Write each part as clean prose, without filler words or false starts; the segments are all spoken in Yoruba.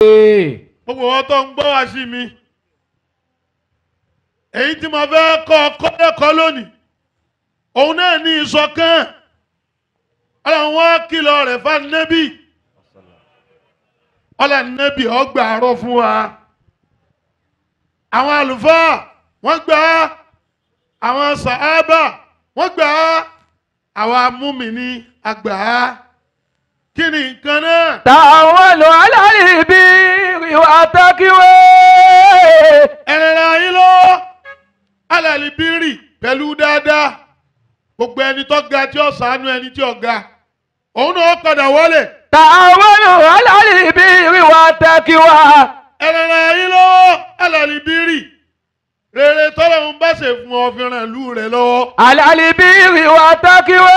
gbogbo wọn tó ń gbọ́ wá sí mi èyí tí mo fẹ́ kọ́ lẹ́kọ̀ọ́ lónìí òun náà ní ìṣọ̀kan ọlọ́run wá kìlọ̀ rẹ̀ fún nẹ́bí ọlọ́run nẹ́bí ọgbà àárọ̀ fún wa àwọn àlùfáà wọ́n gbà á àwọn sàhábà wọ́n gbà á àwọn amúmìnì àgbà á kí ni nǹkan náà. Ta'awalu 'ala al-birri wat-taqwa. ẹ̀rẹ̀rẹ̀ ayé lọ 'ala al-birri pẹ̀lú dáadáa gbogbo ẹni tó ga tí ó ṣàánú ẹni tí ó ga òun náà padà wọlé. Ta'awalu 'ala al-birri wat-taqwa. ẹ̀rẹ̀rẹ̀ ayé lọ 'ala al-birri rere tọ́lọ́run bá ṣe fún ọ fi ràn ìlú rẹ̀ lọ́wọ́. 'Ala al-birri wat-taqwa.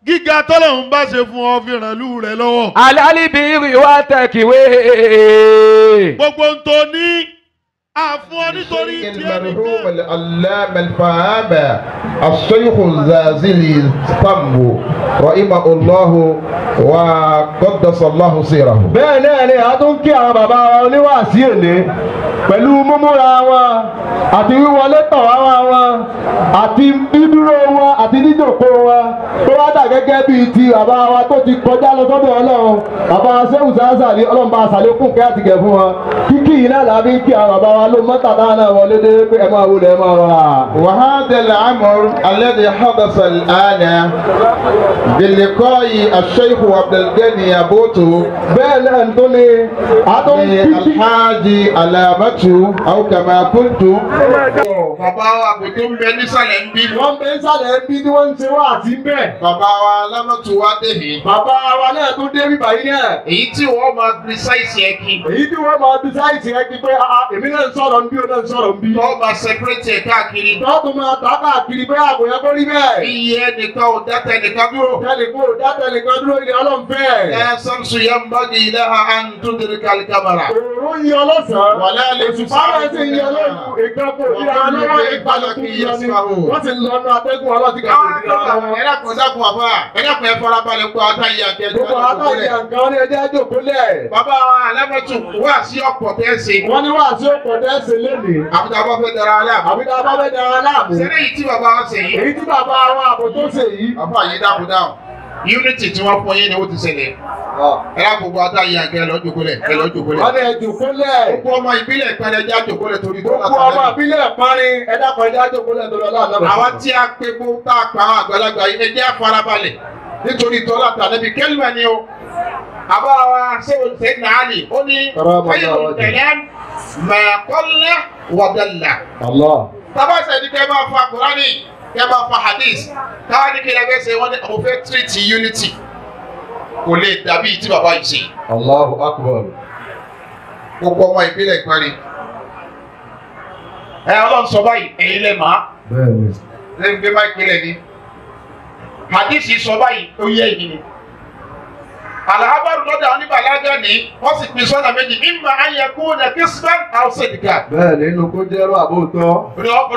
gíga tọ́lọ́run bá ṣe fún ọ fi ràn ìlú rẹ̀ lọ́wọ́. 'Ala al-birri wat-taqwa. gbogbo ń tó ní àfún ọ nítorí tí المرحوم العلامة الفهام الشيخ الزازلي الطمو رحمه الله وقدس الله سيره. bẹ́ẹ̀ náà ni a tún kí àwọn bàbá wa oníwàásí èlé pẹ̀lú múmúra wọn àti wíwọlé tọ̀wá wọn àti dídúró wọn àti dídòkó wọn tó wá dà gẹ́gẹ́ bíi ti bàbá wa tó ti kọjá lọ sọ́dọ̀ ọlọ́run bàbá wa Ṣéhù Sàásàlí ọlọ́run bá aṣàlékún kẹ́ àtìkẹ́ fún wọn kíkì yìí náà làbí kí àwọn bàbá wa ló mọ́tà táwọn náà wọlé dé pé ẹ máa wọlé ẹ máa rọra. وهذا الأمر الذي حدث الآن بلقاء الشيخ عبد الغني أبوتو bẹ́ẹ̀ náà tó ní الحاج علامته أو كما قلت. bàbá wa àbùtù ń bẹ nísàlẹ̀ ń bí. wọ́n bẹ sálẹ̀ bí tí wọ́n ń ṣe wá àti bẹ́ẹ̀. bàbá wa alámọ̀tò wa dèhìn. bàbá wa náà tó dé bíbá yìí náà. èyí tí wọ́n máa fi sáìsì ẹ kí. èyí tí wọ́n máa fi sáìsì ẹ kí pé èmi náà ń sọ̀rọ̀ ń bí o náà ń sọ̀rọ̀ ń bí. wọ́n máa sẹpẹrẹtì ẹ̀ káàkiri. tọ́tù máa tà káàkiri pé àbòyẹ kó rí bẹ́ẹ̀. iye ẹnìkan ò dá tẹnìkan dúró. tẹnìkan ò dá tẹnìkan dúró ilé ọlọ́nfẹ́. ẹ sọ́nsu yẹn bá di ilé ha à ń tún dèrè kálí kámẹ́rà. òòrùn yọ lọ́sàn-án. wàlẹ́ lè fi Báwo ti ń yọ lóru ìgbàgbọ́ ìyá lọ́wọ́ ìgbàlókù yọ ni wọ́n ti lọ ní atẹ́gùn ọlọ́tí kàkiri ìyá lọ́wọ́. ẹ̀dàkùn dákun àbá ẹ̀dàkùn ẹ̀ farabalẹ̀ kó ata yìí àti ẹ̀dùn Gbogbo àtàyè nǹkan ní ẹjẹ́ àjòkólẹ̀. bàbá alámọ̀tò wá sí ọ̀pọ̀ tẹ́sí. Wọ́n ní wà sí òpò tẹ́sí lénìí. àbúdá bá fẹ́ dara aláàbò. Àbí tá a bá fẹ́ dára láàbò. sẹ́lẹ̀ yìí tí bàbá wa ṣe yìí. Èyí tí bàbá wa àbò tó ṣe yìí. bàbá yìí dákun dáhùn unity tí wọ́n fún yín ni ó ti ṣẹlẹ̀. ẹ̀dàkùn gbogbo ata yìí àgẹ́ lọ́jọ́kólẹ̀ ẹ̀ lọ́jọ́kólẹ̀. Wọ́n ní ẹjòkólẹ̀. gbogbo ọmọ ìbílẹ̀ ìpẹ́lẹ̀ já jòkólẹ̀ torí tó Gbogbo ọmọ àbílẹ̀ parin ẹ̀dàkùn ẹjẹ́ àjòkólẹ̀ tó lọ́la náà. àwọn tí a pe kó tá a pa àwọn àgbàlagbà yìí ẹjẹ́ àfarabalẹ̀ nítorí tọ́lá tàbí kẹ́lìmà ni o. àbá wa sẹ́wọ̀n sẹ́yìn náà ó ní fẹ́yìn tẹ̀lé mẹ́kọ́lẹ́ wọ̀dẹ̀là. Bàbá sẹ́ni kẹ́ máa fa Kùránì kẹ́ máa fa hadith káwá ní kí ẹ fẹ́ ṣe wọ́n ní àwọn fẹ́ tírìtì unity kò lè dàbí tí bàbá yìí ṣe. Allahu Akbar. Gbogbo ọmọ ìpínlẹ̀ ìparí. Ọlọ́run sọ báyìí ẹ̀yin lẹ́ máa. Bẹ́ẹ̀ni. Lẹ́yìn pé máa ìpínlẹ̀ ni. Hadith sọ báyìí ó yẹ yìí ni. Àlàábàrù lọ́dọ̀ àwọn oníbàlágà ní wọ́n sì pín sọ́nà méjì mímọ ayẹkú ní kíṣbẹ́n àwòsèdìgà. Bẹ́ẹ̀ni inú kó jẹ́rọ àbótọ́.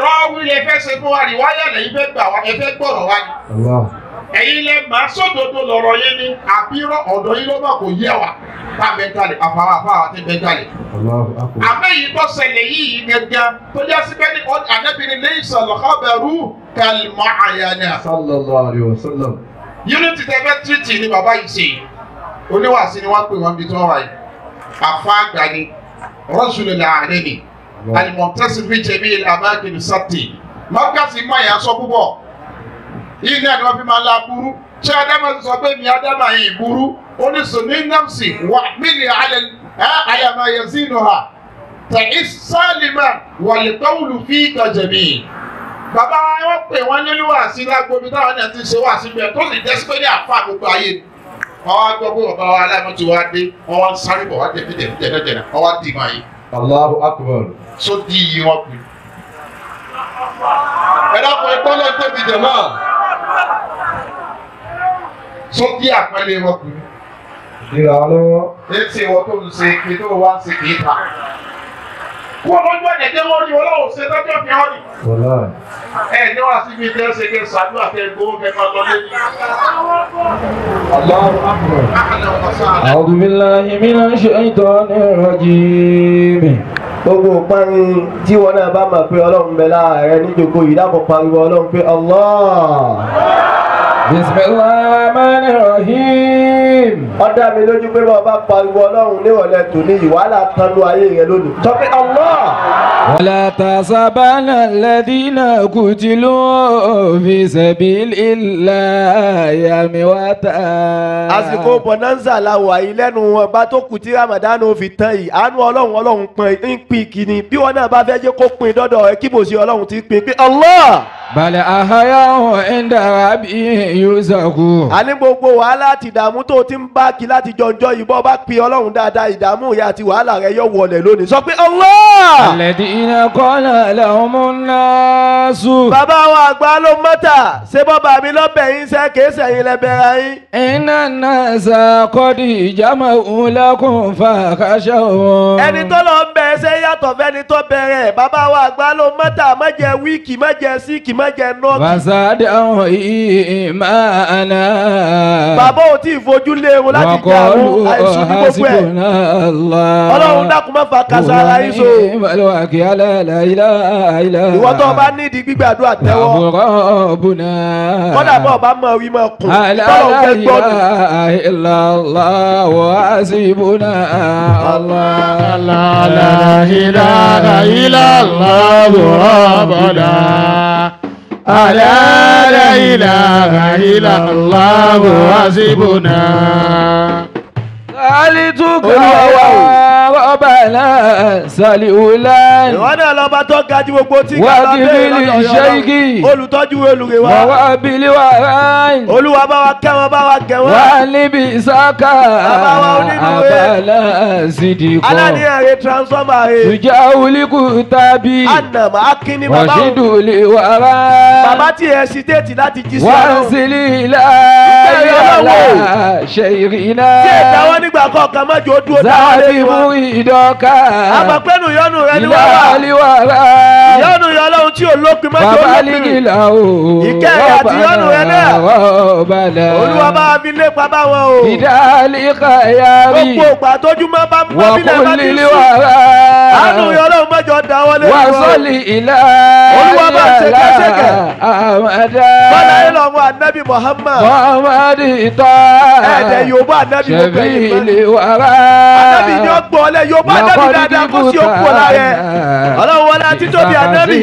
Rọ́ọ̀wì lè fẹ́ ṣe fún wa rìwáyà lẹ́yìn fẹ́ gbà wá ẹ̀fẹ́ gbọ̀rọ̀ wá ni. Ẹ̀yin lẹ máa sódodo lọ̀rọ̀ yẹn ni àbírọ̀ ọ̀dọ̀ yín ló má kò yẹ wa. Bá bẹ́ńtàlì àfàwà àti bẹ́ńtàlì. Àmọ́ èyí tó ṣẹlẹ̀ yìí gẹ́gẹ́ tó jẹ́ sí pé ní àdébìnrin lè sọ̀rọ̀ kábẹ̀rù kàlmọ́ àyànà. Sallallahu alaihi wasallam. Unity tẹ́fẹ́ tírìtì ni bàbá yìí ṣe. Oníwàásí ni wọ́n pè wọ́n bí tí wọ́n wà yìí. Àfa àgbà ni Rasulul Alamin al-Mu'tasim fi jami'il amakin sati. Mọ́kàsí mọ̀ yà sọ púpọ̀. Yìí náà ni wọ́n fi máa la burú. Ṣé Ádámà sọ pé mi Ádámà yìí burú? Ó ní sùnmí nàmsì wà mílì àyàmà yazinu ha. Ta'is Sálímà wal qawlu fika jamil. Bàbá wọn pè wọ́n ní oníwàásí lágbomi táwọn náà ti ṣe wá síbẹ̀ tó sì jẹ́ sí pé ní àfa gbogbo ayé. Wọ́n wá gbọ́ pé bàbá wa aláìmọ́tò wa dé, wọ́n wá ń sáré bọ̀ wá tẹ̀lé jẹ̀nàjẹ̀nà, wọ́n wá dì máa yìí. Allahu Akbar. Só di iye wọn kù. Ẹ dákun ẹ gbọ́dọ̀ tóbi jẹ̀mọ́. Só di àpẹẹrẹ wọn kù. Ìrà lọ́wọ́. Etí ìwọ tó ń ṣe kí tó wá ń ṣe kì í ta. Wọ́n lọ́jọ́ ẹ̀jẹ̀ wọ́n rí ọlọ́wọ́ ṣe lọ́jọ́ fi hàn ní. ẹ ní wàá síbi tẹ́ ṣe kẹ́ ṣàdúrà kẹ́ gbowó kẹ́ máa lọ lé ní. أعوذ بالله من الشيطان الرجيم. gbogbo parí tí wọn náà bá mọ̀ pé ọlọ́run bẹ láàárẹ̀ níjòkó yìí dákun pariwo ọlọ́run pé Allah. بسم الله الرحمن الرحيم. ó dá mi lójú pé bọ́ọ̀ bá pariwo ọlọ́run níwọ̀lẹ́ tòní yìí wàhálà tánú ayé rẹ lónìí. sọ pé Allah. ولا تحسبن الذين قتلوا في سبيل الله أمواتا. àsìkò bonanza la wà yìí lẹ́nu ọba tó kù tí Ramadan fi tán yìí àánú ọlọ́run pin ń pin kìíní bí wọn náà bá fẹ́ jẹ́ kó pin dọ́dọ̀ ẹ kí bòsí ọlọ́run ti pin pé Allah. بل أحياء عند ربهم يرزقون. àní gbogbo wàhálà àti ìdààmú tó ti ń bá kí láti jọjọ yìí bọ́ bá pe ọlọ́run dáadáa ìdààmú ìyà àti wàhálà rẹ yóò wọlé lónìí sọ pé Allah. الذين قال لهم الناس. bàbá wa àgbà ló mọ́tà ṣé bọ́ba mi lọ́bẹ̀ yín sẹ́ kìí sẹ́yìn lẹ́bẹ̀rẹ̀ yín. إن الناس قد جمعوا لكم فاخشوهم. ẹni tó lọ ń bẹ ẹsẹ̀ yàtọ̀ fẹ́ni tó bẹ̀rẹ̀ bàbá wa àgbà ló mọ́tà má jẹ́ wíìkì má jẹ́ síìkì má jẹ́ nọ́ọ̀kì. فزادهم إيمانا. bàbá ò tí ì fojú lé wọn láti jà àwọn àìsùn ní gbogbo ẹ̀. حسبنا الله. ọlọ́run dákun má fa kàṣàrà yín so. الوكيل لا إله إلا هو. ìwọ tó o bá nídìí gbígbàdúrà tẹ́wọ́. ربنا. kọ́dà bọ́ ọba mọ̀ wí mọ̀ kùn. لا tọ́lọ̀ fẹ́ gbọ́ ni. إله إلا الله وحسبنا الله. لا إله إلا الله ربنا لا إله إلا الله حسبنا سألتك يا ربنا سليولان. ìwọ náà lọ́ba tó ga ju gbogbo tí Wá kàlá bẹ́ẹ̀ bíbélì lọ́dọ̀ ṣéyíkì. Ọlọ́run. olùtọ́jú olùrè wa. ووا بالوراء. olúwa bá wa kẹ́ wọn bá wa gẹ̀ wọ́n. وانبي ساكا. Bàbá wa onídùúró. أبلا صديقا. aláníyàn rẹ̀ transformer rẹ̀. تجاول كتابي. ànàmọ́ akínní bàbá o. وشد لوراء. bàbá tí ẹ sì déètì láti jí sí ọlọ́run. وانزل إلى شيخنا. tí ẹ dáwọ́ nígbà kọ̀ọ̀kan mọ́jọ́ ó dúró dáwọ́ lé زاد wọn. مريدك. àbàpẹ́nu yọnu rẹ ni إلى wọ́n wà. الوراء. yọnu yọ ọlọ́run tí ò lópin mọ́jọ́ ó فبلغ lópin. له ìkẹ́ rẹ̀ àti yọnu rẹ náà. ربنا. olúwa bá wa fi lépa bá wọn o. بذلك يا gbogbo ògbà tójúmọ́ bá ń bá bílẹ̀ bá وكل ti sùn. àánú الوراء. yọ ọlọ́run mọ́jọ́ dáwọ́ lé wọn. وصل إلى Olúwa bá ṣe kẹ́sẹ̀kẹ́. أحمد. bọ́lá yìí lọ́mọ anabi Muhammad. محمد ẹ̀ẹ́dẹ̀ طه. yorùbá anabi gbogbo شفيع ẹ̀yìn mọ́. الوراء. anabi ni ó gbọ́ ọlẹ́ yorùbá anabi لقد dáadáa kó sí òkú ọ̀la rẹ̀. ọlọ́run wọlé àti tóbi anabi.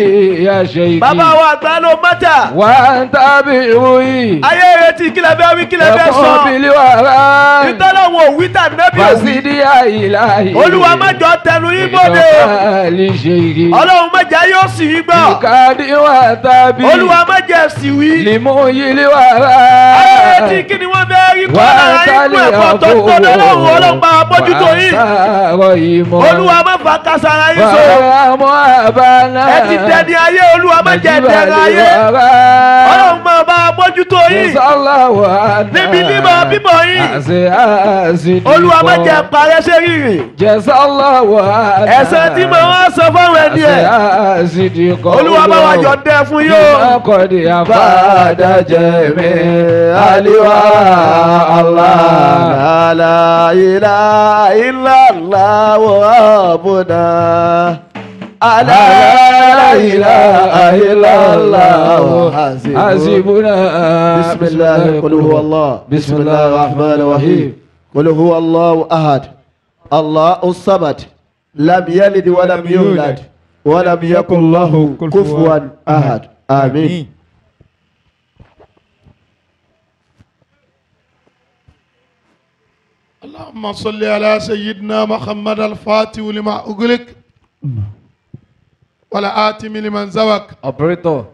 يا شيخي. bàbá wa àgbà ló mọ́tà. وأنت بروي. ayé retí kílẹ̀ fẹ́ wí kílẹ̀ fẹ́ sọ. يقوم بالوراء. ìtọ́lọ́wọ̀ òwí tà anabi òwí. فسد يا إلهي. olúwa mẹ́jọ tẹnu yín bóde o. لشيخي. ọlọ́run mẹ́jẹ yóò sì yín gbọ́. ìkàdí wà tàbí. olúwa mẹ́jẹ sì wí. lèmú yìí wà rà. ayé retí kí ni wọ́n fẹ́ rí kọ́ lára yín fún ẹ̀kọ́ tó tó lọ́wọ́ ọlọ́pàá bójútó yín. wàtàrọ̀ ìmọ̀. olúwa má fa kásárá yín so. wàrà mọ́ àbáná. ẹ ti dẹni ayé olúwa má jẹ dẹni ayé. ọlọ́run máa bá bójútó yín. sọ́lá wà ná. níbi bíbọ̀ yín. àṣẹ àṣìdìkọ́. olúwa má jẹ parẹ́ sí rírì. jẹ́sọ́lá wà ná. ẹ̀ṣẹ̀ tí mo wá sọ fáwọn ẹni ẹ̀. àṣẹ àṣìdìkọ́. olúwa bá wa yọ̀ dẹ́ fún yín o. kọ́ni àfàdàjẹ́ mi àlìwá Allah. La ilaha illallah rabbuna. La ilaha illallah hasibuna. Bismillah. Qul huwa Allah. Bismillahir rahmanir rahim. Qul huwa Allahu ahad. Allahu samad. Lam yalid wa lam yulad. Wa lam yakul lahu kufuwan ahad. Amin. اللهم صل على سيدنا محمد الفاتح لما أغلق ولا آتم لمن زوك Operator.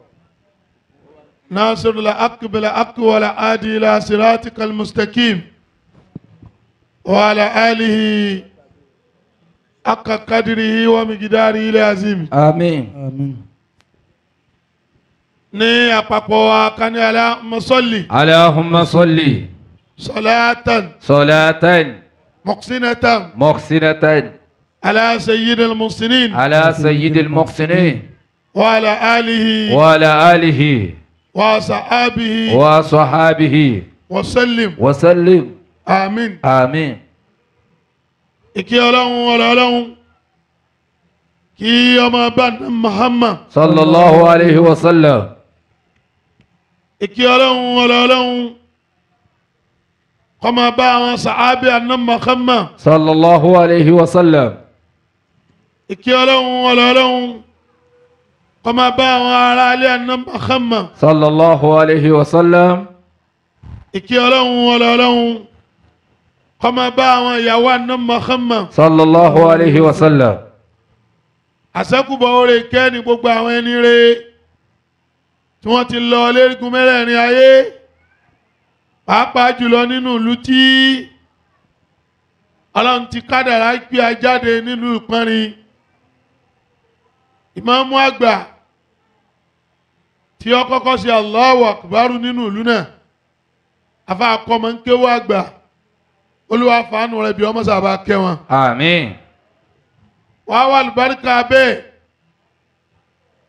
ناصر الحق بالحق ولا آدي إلى صراطك المستقيم وعلى آله حق قدره ومقداره العظيم Amen. ní àpapọ̀ wa ká ní Allahumma salli Allahumma salli salatan salatan muhsinatan muhsinatan ala sayyidil muhsinin ala sayyidil muhsinin وعلى آله وعلى آله وصحابه وصحابه وسلم وسلم آمين. آمين. ìkẹ́ ọlọ́run ọlọ́run kí ọmọ bá Muhammad. صلى الله عليه وسلم. ìkẹ́ ọlọ́run ọlọ́run kó máa bá àwọn sàhábì àná Muhammad. صلى الله عليه وسلم. ìkẹ́ ọlọ́run ọlọ́run kó máa bá àwọn ará ilé àná Muhammad. صلى الله عليه وسلم. ìkẹ́ ọlọ́run ọlọ́run kó máa bá àwọn ìyàwó àná Muhammad. صلى الله عليه وسلم. àṣẹ́kùbọ̀ oore ìkẹ́ ni gbogbo àwọn ẹni rere tí wọ́n ti lọ lérigun mẹ́rẹ̀ẹ̀rin ayé pàápàá jùlọ nínú ìlú tí Ọlọ́run ti kádàrá gbé a jáde nínú ìpọ́nrin. ìmáàmù àgbà tí ó kọ́kọ́ ṣe Allahu Akbar nínú ìlú náà afa akọ́mọ ń kéwú àgbà Olúwa fàánù rẹ̀ bí ọmọ sábà kẹ́ wọn. آمين. wàá wà lùbáríkà bẹ́ẹ̀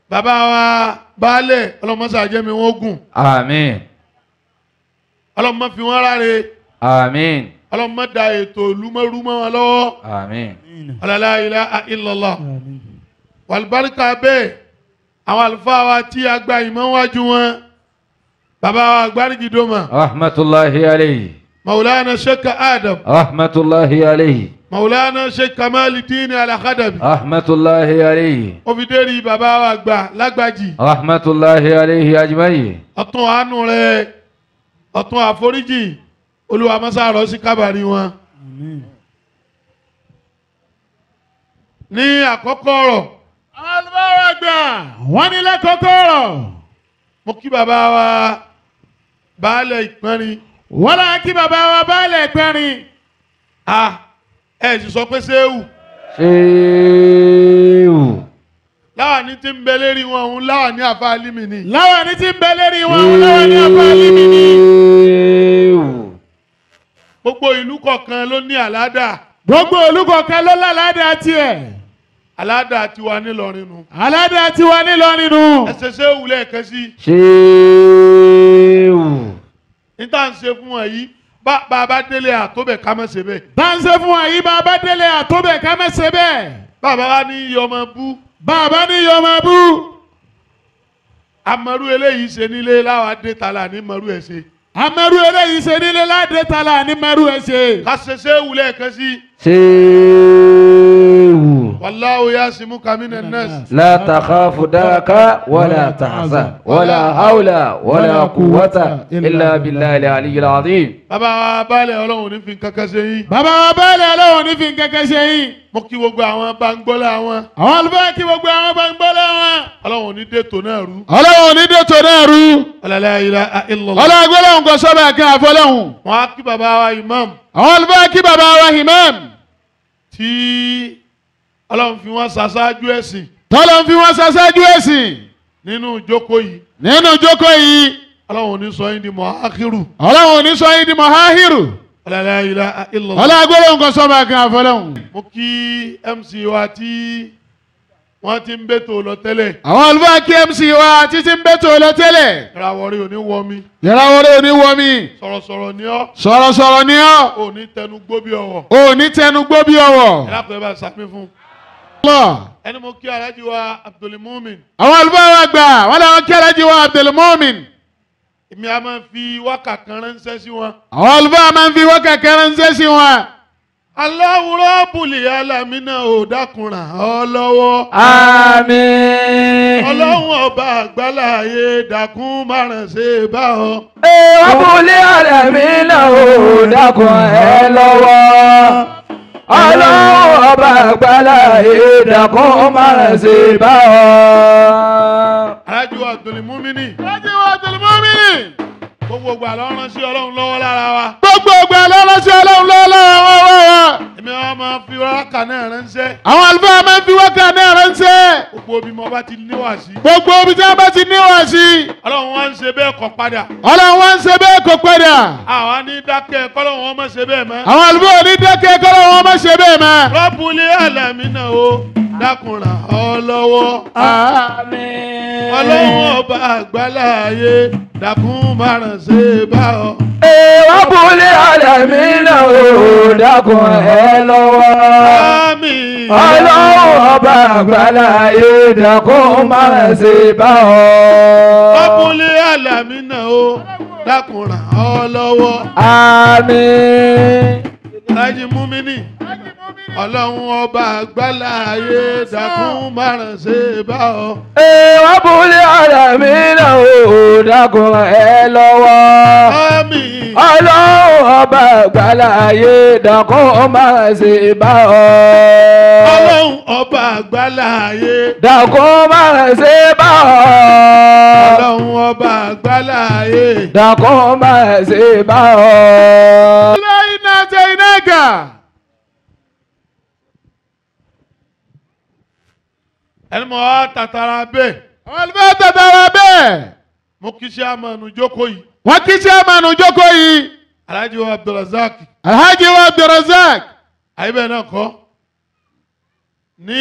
bàbá wa baálẹ̀ ọlọ́mọṣà jẹ́mi wọ́n gùn آمين. ọlọ́mọ fi wọ́n ráre آمين. ọlọ́mọ da ètò lúmọ́rúmọ́ wọn lọ́wọ́ آمين. la ilaha illallah wà lùbáríkà bẹ́ẹ̀ àwọn àlùfáà wa tí a gba ìmọ̀ wájú wọn bàbá wa Gbárígidómà رحمة الله عليه. Maulana Sheikh Adam رحمة الله عليه. Maulana Sheikh Kamaluddin Al-Khadabi رحمة الله عليه. òfìdérí bàbá wa gbà lágbàjì رحمة الله عليه أجمعين. ọ̀tún àánú rẹ̀ ọ̀tún àforíjì Olúwa mọ́sá rọ̀ sí kábàárì wọn. ní àkọ́kọ́ ọ̀rọ̀ alùbáwá gbà wọ́n ní lẹ́kọ̀ọ́kọ́ ọ̀rọ̀. mo kí bàbá wa baálẹ̀ ìpẹ́rin. wọ́n náà kí bàbá wa baálẹ̀ ìpẹ́rin. ẹ sì sọ pé séwù ṣéwù. láwàní tí ń bẹ lérí wọn òun láwàní àfa alímì ni. láwàní tí ń bẹ lérí wọn òun láwàní àfa alímì ni. ṣéwù. gbogbo ìlú kọ̀ọ̀kan ló ní àládà. gbogbo olùkọ̀ọ̀kan ló lálàádà tiẹ̀. àládà tiwa nílọrin nu. aládà tiwa nílọrin nù. ẹ ṣe séwù lẹ́ẹ̀kan sí. ṣéwù. níta ń ṣe fún wọn yìí bàbá délé àtọ́bẹ̀ ká má ṣe bẹ́ẹ̀. dáńsẹ́ fún wa yìí bàbá délé àtọ́bẹ̀ ká má ṣe bẹ́ẹ̀. bàbá wa ní iye ọmọ bú. bàbá ní yọmọ bú. amaru eléyìí ṣe nílé láwa dé tala ní maru ẹ̀ ṣe. amẹ́rú eléyìí ṣe nílé ládé tala ní mẹ́rú ẹ̀ ṣe. ká ṣe séwù lẹ́ẹ̀kan sí. ṣéwù. wallahu yasimuka minan nas. لا تخاف دركا ولا تحزن ولا حول ولا قوة إلا بالله العلي العظيم. bàbá wa baálẹ̀ Ọlọ́run ní fi kankan ṣe yín. bàbá wa baálẹ̀ Ọlọ́run ní fi kẹ́kẹ́ ṣe yín. mo kí gbogbo àwọn bangbọ́lá wọn. àwọn àlùfáà kí gbogbo àwọn bá ń gbọ́ lọ́wọ́. Ọlọ́run ní dètò náà rú. Ọlọ́run ní dètò náà rú. la ilaha illallah. ọlọ́gbọ́lọ́hún kò sọ́bà kí àfọlọ́hún. wọn á kí bàbá wa imam àwọn àlùfáà kí bàbá wa imam. tí Ọlọ́run fi wọ́n ṣaṣáájú ẹ̀sìn tọ́lọ́ ń fi wọ́n ṣaṣáájú ẹ̀sìn. nínú ìjókòó yìí. nínú jókòó yìí. Ọlọ́run ní sọ yín di mu'akhiru. Ọlọ́run ní sọ yín di mọ̀háhírù. la ilaha illallah. ọlọ́gbọ́lọ́hún kò sọ́bà kí àfọlọ́hún. mo kí MC wa tí wọ́n ti ń bẹ́tò lọ tẹ́lẹ̀. àwọn àlùfáà kí MC wa títí ń bẹ́tò lọ tẹ́lẹ̀. ìràwọ̀ rí òní wọ mi. ìràwọ̀rẹ́ òní wọ mi. sọ̀rọ̀sọ̀rọ̀ ni ọ́. sọ̀rọ̀sọ̀rọ̀ ni ọ́. òní tẹnu gbó bí ọwọ́. òní tẹnu gbó bí ọwọ́. ẹ dákun ẹ bá sàmì fún. ẹni mo kí alájí wa Abdulmumin. àwọn àlùfáà wa gbà wọ́n làwọn kí alájí wa Abdulmumin. èmi a máa fi wákà kan ránṣẹ́ sí wọn. àwọn àlùfáà máa ń fi wákà kẹrànṣẹ́ sí wọn. Allahu Rabbul Alamina ò dákun ràn ọ́ lọ́wọ́. Àmín. Ọlọ́run ọba àgbáláyé dákun márùn ṣe bá ọ. Rabbul Alamina ò dákun ẹ lọ́wọ́. Ọlọ́run ọba àgbáláyé dákun márùn ṣe bá ọ. Alájí wa Abdulmumini. alájí wa Abdulmumin. Gbogbo ìgbà ló ránṣẹ́ Ọlọ́run lọ́wọ́ lára wa. gbogbo ìgbà ló ránṣẹ́ Ọlọ́run lọ́wọ́ lára wa. Èmi wa máa fi wákà náà ránṣẹ́. àwọn àlùfáà máa ń fi wákà náà ránṣẹ́. Gbogbo ibi mo bá ti níwà sí. gbogbo ibi tí wọ́n bá ti níwà sí. Ọlọ́run wá ń ṣe bẹ́ẹ̀ kọ́ padà. Ọlọ́run wá ń ṣe bẹ́ẹ̀ kó padà. Àwa ní dákẹ́ kọ́lọ́run wọn má ṣe bẹ́ẹ̀ mọ́. àwọn àlùfáà ò ní dákẹ́ kọ́lọ́ wọn má ṣe bẹ́ẹ̀ mọ́. Rabbul Alamina o dákun ràn ọ́ lọ́wọ́. Àmín. Ọlọ́run ọba àgbáláyé dákun má ràn ṣe bá ọ. Rabbul alamin o dákun ẹ lọ́wọ́. Àmín. Ọlọ́run ọba àgbáláyé dákun má ràn ṣe bá ọ. Rabbul alamin o dákun ràn ọ́ lọ́wọ́. Àmín. Lájí Múmínì. Ọlọ́run ọba àgbáláyé dákun má ràn ṣe bá ọ. Rabbul alamin o dákun ẹ lọ́wọ́. Àmín. Ọlọ́run ọba àgbáláyé dákun má ràn ṣe bá ọ. Ọlọ́run ọba àgbáláyé dákun má ràn ṣe bá ọ. Ọlọ́run ọba àgbáláyé dákun má ràn ṣe bá ọ. iná tẹ iná gà. ẹni mọ̀ á tàtàrà bẹ́ẹ̀. àwọn àlùfáà tàtàrà bẹ́ẹ̀. Mo kí sí àmọ́nu jókòó yìí. wọ́n kí sí àmàlù jókòó yìí. Alhaji wa Abdulrazak. Alhaji wa Abdulrazak. Àyíbẹ̀ náà kọ́. Ní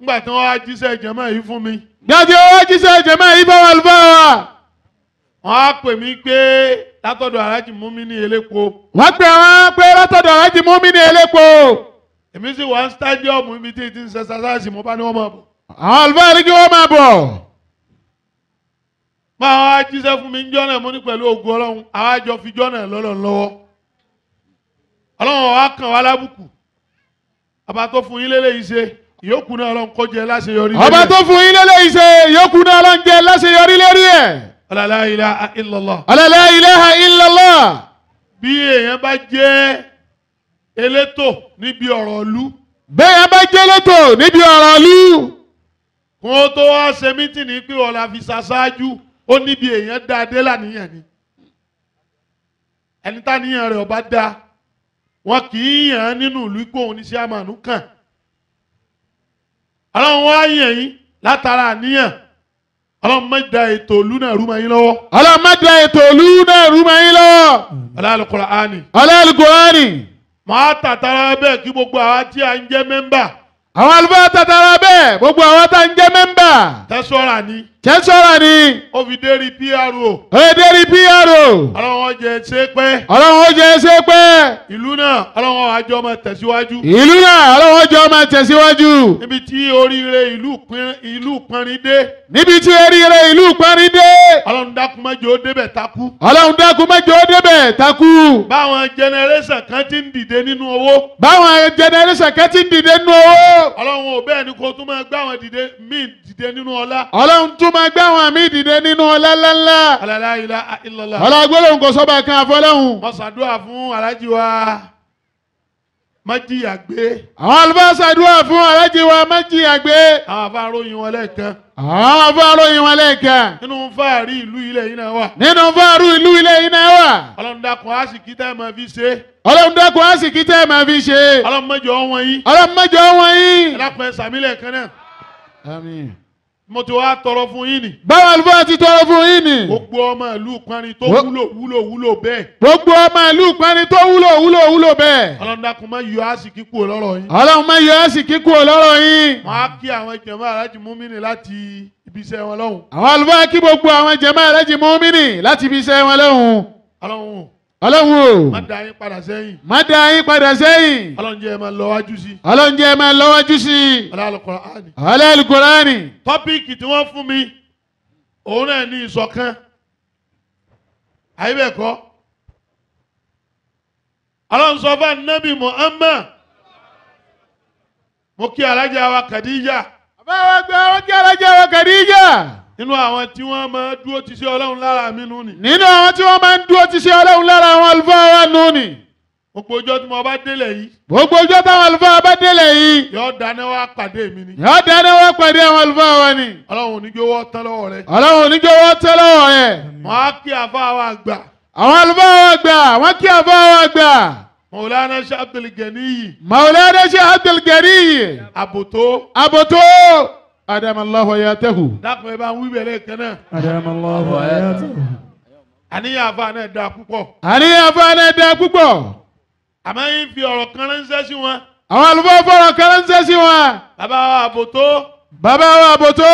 ngbà tí wọ́n á jíṣẹ́ jẹ́mọ́ yìí fún mi. gbàdí owó jíṣẹ́ jẹ̀mọ́ yìí bá wà àlùfáà wa. Wọ́n á pè mí pé látọ̀dọ̀ Alhaji Múmínì elépo. wọ́n pè wọ́n pé látọ̀dọ̀ Alhaji Múmínì elépo. Èmi sì wá ń stadium ibi tí ti ń ṣe ṣaṣáṣì mo bá ní wọ́n máa bọ̀. àwọn àlùfáà ní kí wọ́n máa bọ̀. Máa wá jíṣẹ́ fún mi ń jọ́nà mo ní pẹ̀lú ògùn Ọlọ́run. Àwa jọ fi jọ́nà lọ́lọ́ lọ́wọ́. Ọlọ́run wa kàn wá lábùkù. Ọba tó fún yín lélẹ́yìí ṣe ìyókù náà Ọlọ́run kó jẹ láṣeyọrí. ọba tó fún yín lélẹ́yìí ṣe yókù náà ló ń jẹ láṣeyọrí lérí ẹ̀. La ilaha illallah. la ilaha illallah. Bí èèyàn bá jẹ́ elétò níbi ọ̀rọ̀ ìlú. bẹ́ẹ̀ bá jẹ́ lẹ́tọ̀ níbi ọ̀rọ̀ ìlú. Kó o tó wá ṣe mítìnì pé ọ̀la fi ṣaṣáájú ó níbi èèyàn dá adé làníyàn ni. Ẹni táníyàn rẹ̀ ọba dá wọn kì í yàn án nínú ìlú ipò òun ní sí àmàlú kàn. Ọlọ́run wá yàn yín látara àníyàn. Ọlọ́run má da ètò ìlú náà rú mọ́ yín lọ́wọ́. ọlọ́run má da ètò ìlú náà rú mọ́ yín lọ́wọ́. Al-Qur'ani. Al-Qur'ani. Màá tàtàrà bẹ́ẹ̀ kí gbogbo àwa tí a ń jẹ́ mẹ́mbà. àwọn àlùfáà tàtàrà bẹ́ẹ̀ gbogbo àwọn tá ń jẹ́ mẹ́mbà. Tẹ́sọ́ra ni. kẹ́sọ́ra ni. Ó fi dérí PRO. èdèrí PRO. Ọlọ́run ó jẹ́ ṣe pẹ́. ọlọ́run ó jẹ́ ṣe pẹ́. Ìlú náà Ọlọ́run àjọ máa tẹ̀síwájú. ìlú náà ọlọ́run ó jọ máa tẹ̀síwájú. Níbi tí oríire ìlú pọnrin dé. níbi tí oríire ìlú parí dé. Ọlọ́run dákun má jẹ́ ó débẹ̀ takú. ọlọ́run dákun mẹ́jọ ó débẹ̀ takú. Báwọn jẹnẹrẹ́sàn kan ti ń dìde nínú owó. báwọn jẹnẹrẹsàn kan ti ń dìde nínú owó. Ọlọ́run ò bẹ́ẹ̀ ni kó tún máa gbá àwọn dìde nínú ọlá. ọlọ́run tún máa gbé àwọn àmì dìde nínú ọlá ńláńlá. La ilaha illallah. ọlọ́gbọ́lọ́hún kò sọ́ba kan àfọlọ́hún. Mo ṣàdúrà fún Alhaji wa Májíyàgbé. àwọn àlùfáà ṣàdúrà fún Alhaji wa Májíyàgbé. Àwọn afáròyìn wọn lẹ́ẹ̀kan. àwọn afáròyìn wọn lẹ́ẹ̀kan. Nínú fáàrí ìlú ilẹ̀ yìí náà wà. nínú fáàrù ìlú ilé yìí náà wà. Ọlọ́run dákun á sì kí tá ẹ máa fi ṣe. ọlọ́run dákun á sì kí tẹ́ ẹ máa fi ṣe. Ọlọ́run mẹ́jọ wọn yín. ọlọ́run mẹ́jọ wọn yín. Ẹ dákun ẹ sàmílẹ̀ kan náà. àmín. Mo ti wá tọrọ fún yín ni. báwọn àlùfáà ti tọrọ fún yín ni. Gbogbo ọmọ ìlú Pọnrin tó Wo- wúlò bẹ́ẹ̀. gbogbo ọmọ ìlú Pọnrin tó wúlò bẹ́ẹ̀. Ọlọ́run dákun má yọ àsìkí kúrò lọ́rọ̀ yín. ọlọ́run má yọ àsìkí kúrò lọ́rọ̀ yín. Máa kí àwọn jàmáà Alhaji Múmínì láti ibi iṣẹ́ wọn lọ́hùn. àwọn àlùfáà kí gbogbo àwọn jàmáà Alhaji Múmínì láti fi ṣe wọn lọ́hùn. Ọlọ́run ọlọ́run má o dá yín padà sẹ́yìn. má dá yín padà sẹ́yìn. Ọlọ́run jẹ́ ẹ máa lọ wájú sí. ọlọ́run jẹ́ máa lọ́wọ́jú sí i. Al-Qur'ani. Al-Qur'ani. Tọ́píìkì tí wọ́n fún mi òun náà ní ìṣọ̀kan. Àyíbẹ̀kọ́. Ọlọ́run sọ fún Ànábì Muhammad. Mo kí alájà wa Khadija. àbáwọ̀ gbé àwọn kí alájà wa Khadija. Nínú àwọn tí wọ́n máa dúró ti ṣe Ọlọ́run lára mi nù ni. nínú àwọn tí wọ́n máa ń dúró ti ṣe ọlọ́run lára àwọn àlùfáà wa nù ni. Gbogbo ọjọ́ tí mo bá délẹ̀ yìí. gbogbo ọjọ́ táwọn àlùfáà bá délẹ̀ yìí. Yóò dáná wá pàdé mi ni. yóò dáná wá pàdé àwọn àlùfáà wa ni. Ọlọ́run ò ní gbówó tán lọ́wọ́ rẹ̀. ọlọ́run oníjọ́wọ́ tẹ́ lọ́wọ́ rẹ̀. Wọ́n á kí àfáà wa àgbà. àwọn àlùfáà wa gbà wọ́n kí àfáà wa gbà. Maulana Sheikh Abdul Ganiyi. Maulana Sheikh Abdul Ganiyi. Àbòtó. àbòtó. adamallahu hayatahu. Dákun ẹ bá ń wí bẹ̀rẹ̀ kan náà. Adamallahu hayatahu. Àníyàn àfáà náà dáa púpọ̀. àníyàn àfáà náà dá púpọ̀. Àmọ́ yín fi ọ̀rọ̀ kan ránṣẹ́ sí wọn. àwọn àlùfáà fọ̀rọ̀ kẹrẹ́nsẹ́ sí wọn. bàbá wa àbòtó. bàbá wa àbòtó.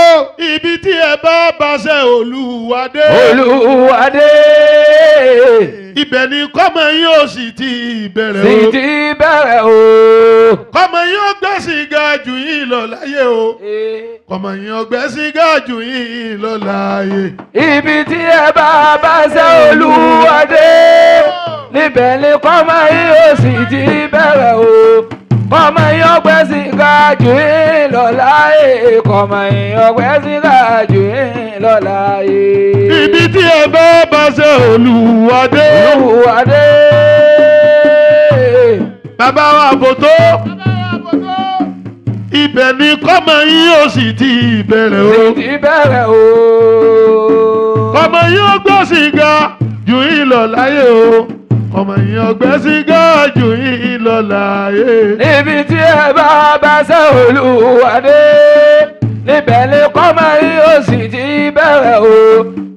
ibi tí ẹ bá bàṣẹ Olúwadé. Olúwadé. ibẹ̀ ni kọ́mọ yín ó sì ti bẹ̀rẹ̀ o. sì ti bẹ̀rẹ̀ o. kọ́mọ yín ó gbé sìgá jù yín lọ láyé o. kọ́mọ yín ó gbé sìgá jù yín lọ láyé. ibi tí ẹ bá bàṣẹ Olúwadé. níbẹ̀ ni kọ́mọ yín ó sì ti bẹ̀rẹ̀ o. kọ́mọ yín ó gbé sìgá jù yín lọ láyé. kọ́mọ yín ó gbé sìgá jù yín lọ láyé. ibi tí ẹ bá bàṣẹ Olúwadé. Olúwadé. bàbá wa àbòtó. ibẹ̀ ni kọ́mọ yín ó sì ti bẹ̀rẹ̀ o. sì ti bẹ̀rẹ̀ o. kọ́mọ yín ó gbé sìgá jù yín lọ láyé o. kọ́mọ yín ó gbé sìgá jù yín lọ láyé. níbi tí ẹ bá bàṣẹ Olúwadé. níbẹ̀ ni kọ́mọ yín ó sì ti bẹ̀rẹ̀ o.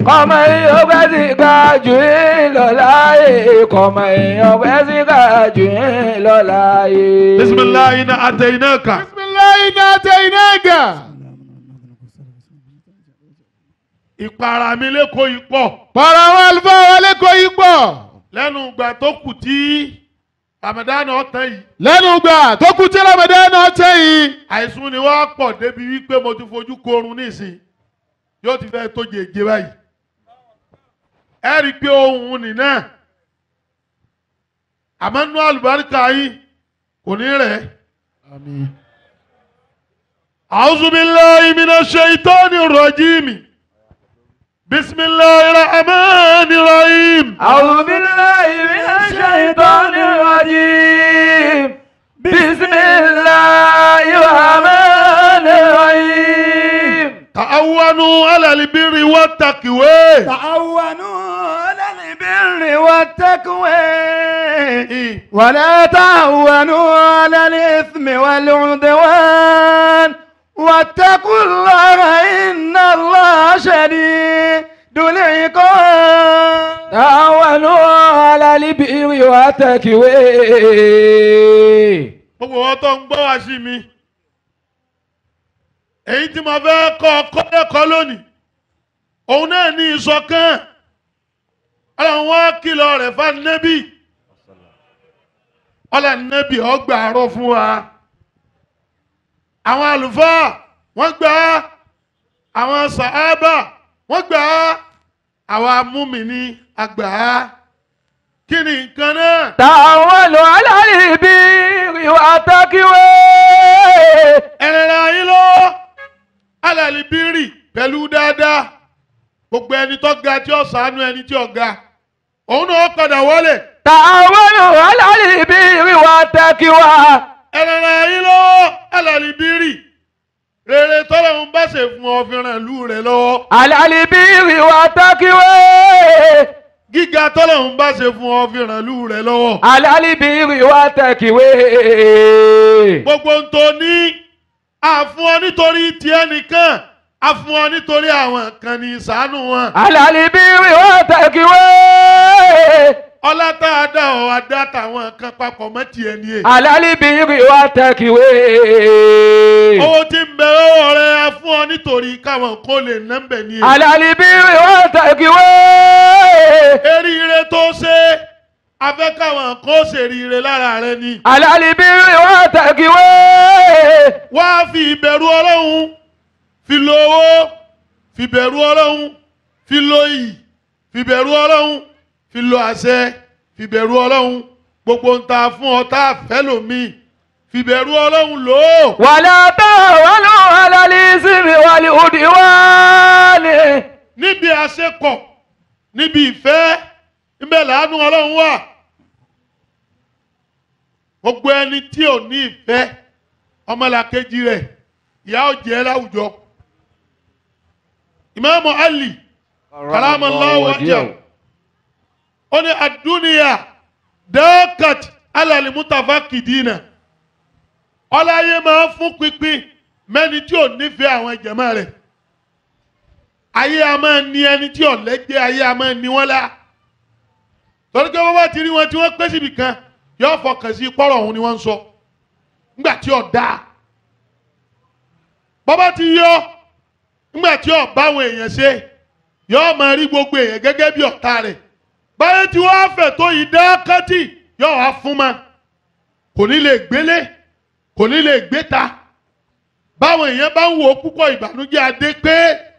kọ́mọ yín ó gbé sìgá jù yín lọ láyé. kọ́mọ yín ó gbé sìgá jù yín lọ láyé. bisimilayi na atainaka. bisimilayi na atainaka. ìpara mi lẹ́kọ̀ọ́ yìí pọ̀. para àwọn àlùfáà wa lẹ́kọ̀ọ́ yìí pọ̀. lẹ́nu ìgbà tó kù tí Ramadan ọ̀tán yìí. lẹ́nu ìgbà tó kù tí Ramadan náà tẹ̀ yìí. àìsùn ni wọ́n á pọ̀ débi wípé mo ti fojú korun nísìn yóò ti fẹ́ tó jèjì báyìí. ẹ rí i pé ohun nì náà àmọ́ nínú àlùbáríkà yìí kò ní rẹ̀. àmín. A'udhu billahi minash shaitanir rajim. Bismillahir rahmanir rahim. أعوذ بالله من الشيطان الرجيم. بسم الله الرحمن الرحيم. تعاونوا على البر والتقوى. تعاونوا على البر والتقوى ولا تعاونوا على الإثم والعدوان واتقوا الله إن الله شديد العقاب. تعاونوا على البر والتقوى. gbogbo wọn tó ń gbọ́ wá sí mi èyí tí mo fẹ́ kọ́ lẹ́kọ̀ọ́ lónìí òun náà ní ìṣọ̀kan ọlọ́run wá kìlọ̀ rẹ̀ fún nẹ́bí ọlọ́run nẹ́bí ọgbà àárọ̀ fún wa àwọn àlùfáà wọ́n gbà á àwọn sàhábà wọ́n gbà á àwọn amúmìnì àgbà á kí ni nǹkan náà. تعاونوا على البر والتقوى. ẹ̀rẹ̀rẹ̀ ayé lọ alàlìbírì pẹ̀lú dáadáa gbogbo ẹni tó ga tí ó ṣàánú ẹni tí ó ga òun náà padà wọlé. تعاونوا على البر والتقوى. ẹ̀rẹ̀rẹ̀ ayé lọ alàlìbírì rere tọ́lọ́run bá ṣe fún ọ fi ràn lù rẹ̀ lọ́wọ́. على البر والتقوى. gíga tọ́lọ́run bá ṣe fún ọ fi ràn lù rẹ̀ lọ́wọ́. على البر والتقوى. gbogbo ń tó ní àfún ọ nítorí tiẹ̀ nìkan àfún ọ nítorí àwọn kan ní ìṣàánú wọn. على البر والتقوى. ọlá tá a dá ọ adá táwọn kan papọ̀ mọ́ tiẹ̀ ní èyí. على البر والتقوى. owó tí ń bẹ lọ́wọ́ rẹ a fún ọ nítorí káwọn kó lè nẹ́ńbẹ̀ ní èyí. على البر والتقوى. eríire tó ṣe afẹ́ káwọn kó ṣèríire lára rẹ ni. على البر والتقوى. wá fi ìbẹ̀rù ọlọ́run fi lo owó fi bẹ̀rù ọlọ́run fi lo iyì fi bẹ̀rù ọlọ́run fi lo àṣẹ fi bẹ̀rù ọlọ́run gbogbo ń ta fún ọ tá a fẹ́ lòmíì fi bẹ̀rù ọlọ́run lò ó. ولا تعاونوا على الإثم والعدوان. níbi àṣepọ̀ níbi ìfẹ́ níbẹ̀ làánú ọlọ́run wà. gbogbo ẹni tí ò ní ìfẹ́ ọmọlàkejì rẹ̀ ìyà ó jẹ láwùjọ. Imam Ali karamallahu wajhahu ó ní àdúnìyà daqat ala al-mutafaqidina ọláyé máa ń fún pínpín mẹ́ni tí ò nífẹ̀ẹ́ àwọn jàmá rẹ̀. ayé a máa ní ẹni tí ò lẹ́gbẹ́ ayé a máa ní wọ́n lá. torí pé wọ́n bá ti rí wọn tí wọ́n pẹ́ síbi kan yóò fọkàn sí pọ́rọ̀ òun ni wọ́n ń sọ. ńgbà tí ò dáa bọ́bá ti yọ ńgbà tí ò bá àwọn èèyàn ṣe yóò máa rí gbogbo èèyàn gẹ́gẹ́ bí ọ̀tá rẹ̀ báyé tí wọ́n á fẹ̀ tó yìí dákàtì yóò wá fún ma kò ní lè gbélé kò ní lè gbéta báwọn èèyàn bá ń wo púpọ̀ ìbànújẹ́ adé pé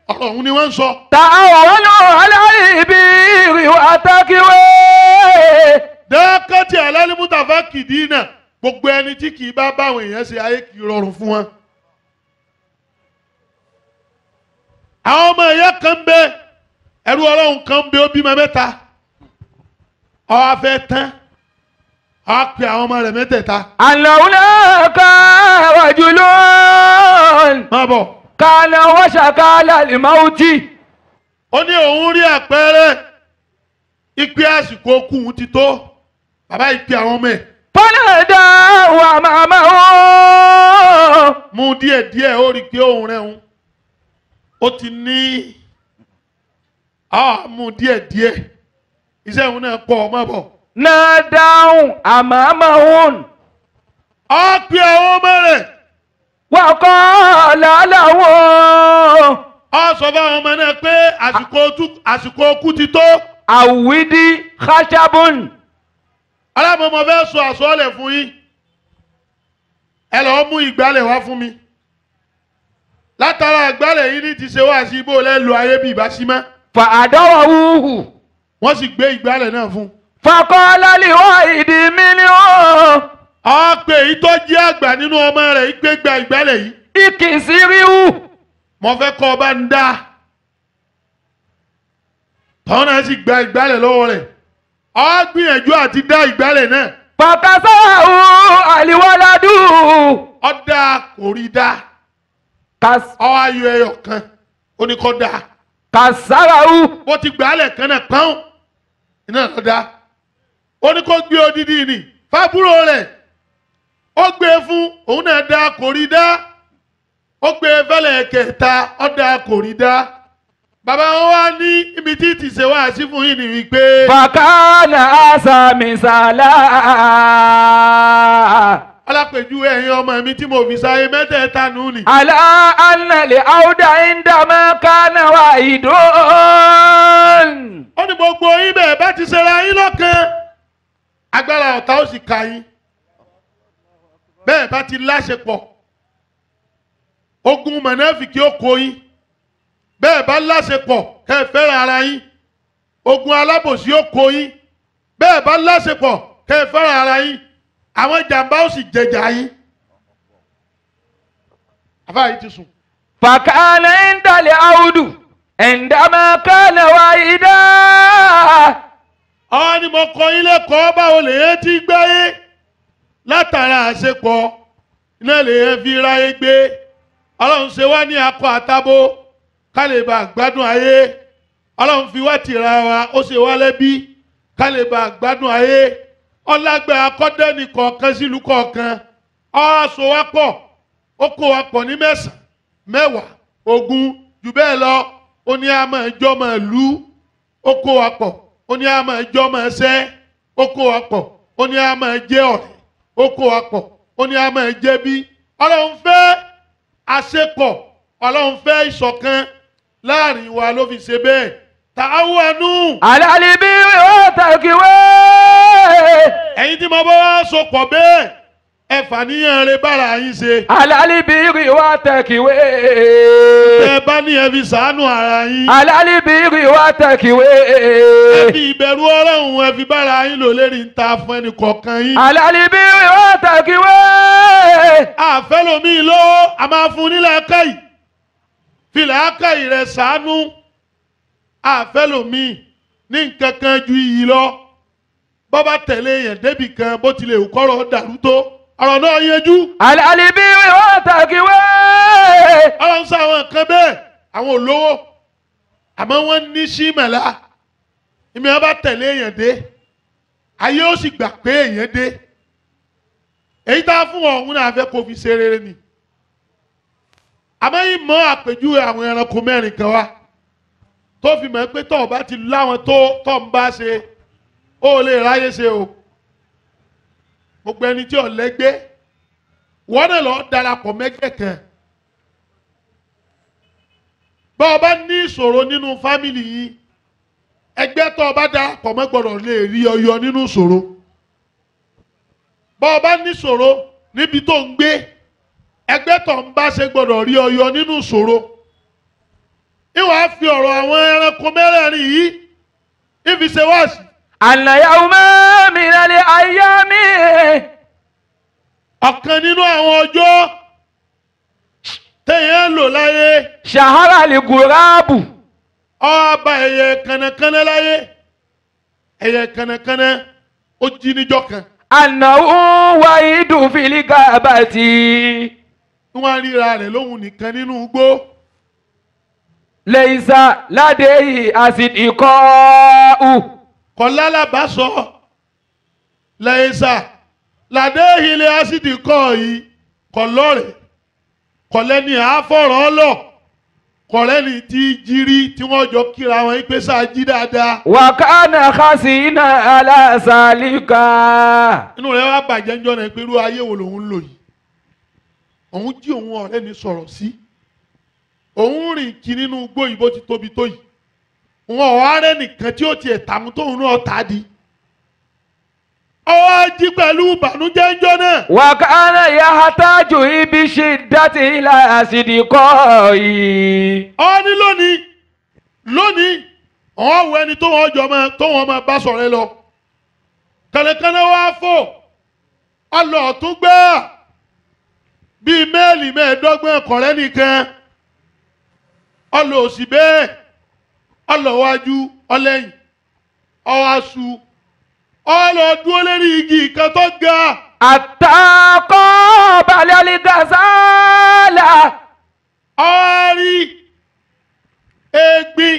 ọ̀rọ̀ òun ni wọ́n ń sọ. تعاونوا على البر والتقوى dákàtì alálìmútàfà kìdínà gbogbo ẹni tí kì í bá báwọn èèyàn ṣe ayé kì í rọrùn fún wọn. àwọn ọmọ ẹ̀yà kan bẹ ẹrú ọlọ́run kan bẹ ó bímọ mẹ́ta ó wá fẹ́ tán ó wá pe àwọn ọmọ rẹ̀ mẹ́tẹ̀ẹ̀ta. اللولاك رجل má bọ̀. كان وشكى للموت ó ní òun rí àpẹẹrẹ ìpè àsìkò okùn òun ti tó bàbá ìpè àwọn ọmọ ẹ̀ فناداه أمامه mú díẹ̀díẹ̀ ó rí i pé òun rẹ̀ ń ó ti ní mú díẹ̀díẹ̀ iṣẹ́ òun náà pọ̀ má bọ̀. ناداه أمامه ó pe àwọn ọmọ rẹ̀ وقال له ó sọ fún àwọn ọmọ náà pé àsìkò okú ti tó. عودي خشب alámọ̀mọ́ fẹ́ sọ àsọ́ọ̀lẹ̀ fún yín ẹ lọ́ọ́ mú ìgbálẹ̀ wá fún mi látara ìgbálẹ̀ yìí ní ti ṣe wá sí ibò lẹ́lu ayé bí ìbá sí mọ́ فأدوه wọ́n sì gbé ìgbálẹ̀ náà fún. فقال لواحد منهم ó pe èyí tó jẹ́ àgbà nínú ọmọ rẹ̀ yìí pé gba ìgbálẹ̀ yìí اكسره mo fẹ́ kọ́ ọ bá ń dá tọ́wọ́n náà sì gba ìgbálẹ̀ lọ́wọ́ rẹ̀ ó gbìyànjú àti dá ìgbálẹ̀ náà فكسره الولد ó dá kò rí dá ó wá yọ ẹyọ kan ó ní kó dá كسره bó ti gbálẹ̀ kan náà pọ́n iná lọ dá ó ní kó gbé odidi nì fábúrò rẹ̀ ó gbé fún òun náà dá kò rí dá ó gbé fẹ́lẹ̀ kẹta ó dá kò rí dá bàbá wọn wá ní ibi tí ti ṣe wá sí fún yín ni wípé فكان أسى مثالا alápèjúwe ẹ̀yin ọmọ mi tí mo fi sáyé mẹ́tẹ̀ẹ̀ta nù ni. على أن العود عندما كان واحد ó ní gbogbo yín bẹ́ẹ̀ bá ti ṣera yín lọ́kàn agbára ọ̀tá ó sì ka yín bẹ́ẹ̀ bá ti láṣepọ̀ ogun mọ̀nàfìkì ó kó yín bẹ́ẹ̀ bá láṣepọ̀ kẹ́ ẹ fẹ́ràn ara yín ogun alábòsí ó kó yín bẹ́ẹ̀ bá láṣepọ̀ kẹ́ ẹ fẹ́ràn ara yín àwọn jàǹbá ó sì jẹjà yín. àfáà yìí ti sùn. فكان عند العود عندما كان واحدا àwọn ni mo kọ ilé kọ́ báwo lè yẹn ti gbáyé látara àṣepọ̀ iná lè yẹn fi ráyé gbé ọlọ́run ṣe wá ní akọ àtabo ká lè bá gbádùn ayé ọlọ́run fi wá tìra wa ó ṣe wá lẹ́bí ká lè bá gbádùn ayé ọlágbẹ́ akọ́dẹ́nì kọ̀ọ̀kan sílùú kọ̀ọ̀kan ọ̀ṣọ́ wa pọ̀ ó kó wa pọ̀ ní mẹ́sàn-án mẹ́wàá ogún jù bẹ́ẹ̀ lọ ó ní àmọ́ ẹjọ́ máa lú ó kó wa pọ̀ ó ní àmọ́ ẹjọ́ máa ṣẹ́ ó kó wa pọ̀ ó ní àmọ́ ẹjẹ́ ọ̀rẹ́ ó kó wa pọ̀ ó ní àmọ́ ẹjẹ́ bí ọlọ́run fẹ́ àṣepọ̀ ọlọ́run fẹ́ ìṣọ̀kan láàrin wa ló fi ṣe bẹ́ẹ̀ ta'awanu. على البر والتقوى ẹ̀yin tí mo bá wá so pọ̀ bẹ́ẹ̀ ẹ fàníyàn rẹ bára yín ṣe. على البر والتقوى ẹ bá ní ẹ fi ṣàánú ara yín. على البر والتقوى ẹ fi ìbẹ̀rù ọlọ́run ẹ fi bára yín lò lérí ń ta fún ẹnì kọ̀ọ̀kan yín. على البر والتقوى àfẹ́lòmíì ló a máa fún nílẹ̀ akáyì filẹ̀ akáyì rẹ̀ ṣàánú àfẹ́lòmíì ní nǹkan kan ju iyì lọ bọ́bá tẹ̀lé yẹn débì kan bó tilẹ̀ òkọ́rọ̀ dàrú tó ọ̀rọ̀ náà yẹjú. على البر والتقوى ọlọ́run sọ àwọn nǹkan bẹ́ẹ̀ àwọn olówó àmọ́ wọ́n ní símẹ̀lá ìmọ̀ ẹ bá tẹ̀lé yẹn dé ayé ó sì gbà pé èèyàn dé èyí tá a fún ọ̀hún náà fẹ́ kó fi ṣe rere ni àmọ́ yìí mọ àpèjúwe àwọn ẹranko mẹ́rin kan wá tó fi mọ̀ pé tọ́ ọ bá ti láwọn tó tọ́ ń bá ṣe ó lè ráyè ṣe o gbogbo ẹni tí ò lẹ́gbẹ́ wọ́n náà lọ darapọ̀ mẹ́gbẹ́ kan bá o bá ní ìṣòro nínú fámìlì yìí ẹgbẹ́ tó o bá darapọ̀ mọ́ gbọ́dọ̀ lè rí ọyọ nínú ìṣòro bá o bá ní ìṣòro níbi tó ń gbé ẹgbẹ́ tó ń bá ṣe gbọ́dọ̀ rí ọyọ nínú ìṣòro ìwà fi ọ̀rọ̀ àwọn ẹranko mẹ́rẹ̀ẹ̀rin yìí ìfi ṣe wáàsí. Al-yawma minal ayyami. ọ̀kan nínú àwọn ọjọ́ téèyàn lò láyé. Shahara al-ghurabu. ọba ẹyẹ kànnàkànnà láyé ẹyẹ kànnàkànnà ó jí níjọ́ kan. Annahu wahidu fil ghabati. wọ́n ríra rẹ̀ lóhùn nìkan nínú igbó. Laysa ladayhi asdiqa'u. kọ̀lá làbásọ lẹ́yìnsà làdé ilé ásídì kọ́ yìí kọ̀lọ́rẹ̀ kọ̀lẹ́ni àáfọ̀rọ̀ lọ kọ̀lẹ́ni tí jírí tí wọ́n jọ kíra wọn pé sáà jí dáadáa. Wa kana khasina ala salika. inú rẹ̀ wá bàjẹ́ ńjọ́ náà pé irú ayé wo lòun ń lò yìí òun jí òun ọ̀rẹ́ ni sọ̀rọ̀ sí òun rìn kí nínú igbó yìí bó ti tóbi tó yìí wọn ò wá rẹ́ nìkan tí ó tiẹ̀ tààmú tóun náà tà á di. ọwọ́ jí pẹ̀lú ìbànújẹ́ ńjọ́ náà. Wa kana yahtaju bi shiddati ila asdiqai. ọ ní lónìí ọ̀hún wo ẹni tó wọ́n máa bá sọ̀rọ̀ lọ. kànàkànà wá fò ọlọ́ tún gbẹ́ bíi méèlì mẹ́ẹ̀ẹ́dọ́gbọ̀n kọ̀rẹ́ nìkan ọlọ́ òsì bẹ́ẹ̀ ọlọ́wájú ọlẹ́yìn ọwáṣu ọlọ́dúró lérí igi kan tó ga. Àtàkọ́ balẹ̀ gazala. ọ̀rí egbin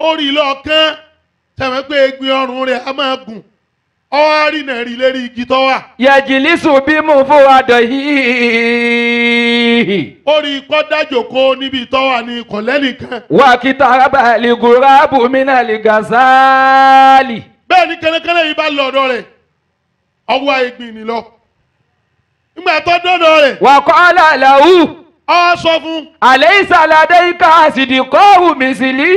orí lọ́ọ̀kan tẹ̀wé pé egbin ọrùn rẹ̀ á máa gùn ọ̀rí náà rí lérí igi tó wà. Yajlisu bí mo fún adọ̀ yìí. orí kọ́dájòkó níbi tó wà ní kọ̀lẹ́nìkan. Wa kitaraba li ghurabu mina li gazali. bẹ́ẹ̀ ni kẹ́lẹ́kẹ́lẹ́ yìí bá lọ ọ̀dọ̀ rẹ̀ ọwọ́ egbin ni lọ. nígbà tó dọ́dọ̀ rẹ̀. Wa qala lahu. ọ sọ fún. Alaysa ladayka asdiqa'u misli.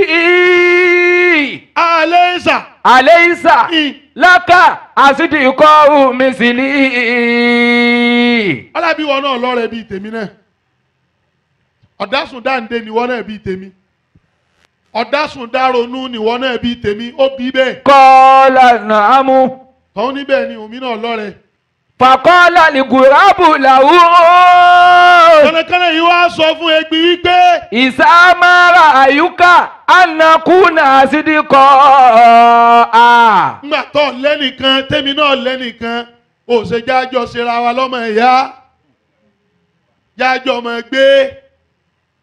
Alaysa. Alaysa laka asdiqa'u misli. alábí wọn náà lọ́rẹ̀ bíi tèmi náà ọ̀dásùn dáǹdé ni wọ́n náà bíi tèmi ọ̀dásùn dáronú ni wọ́n náà bíi tèmi ó bí bẹ́ẹ̀. Qala na'amu. tọ́hún níbẹ̀ ni omi náà lọ́rẹ̀. Faqala al-ghurabu lahu. kẹ́lẹ́kẹ́lẹ́ yìí wá sọ fún egbin wípé. Ìsámára àyùká ànàkúnà àsídìkọ́ à. ńgbà tó lẹ́nìkan tẹ́mi náà lẹ́nìkan ó ṣe jájọ ṣera wa lọ́mọ ẹ̀yà jájọ ọmọ gbé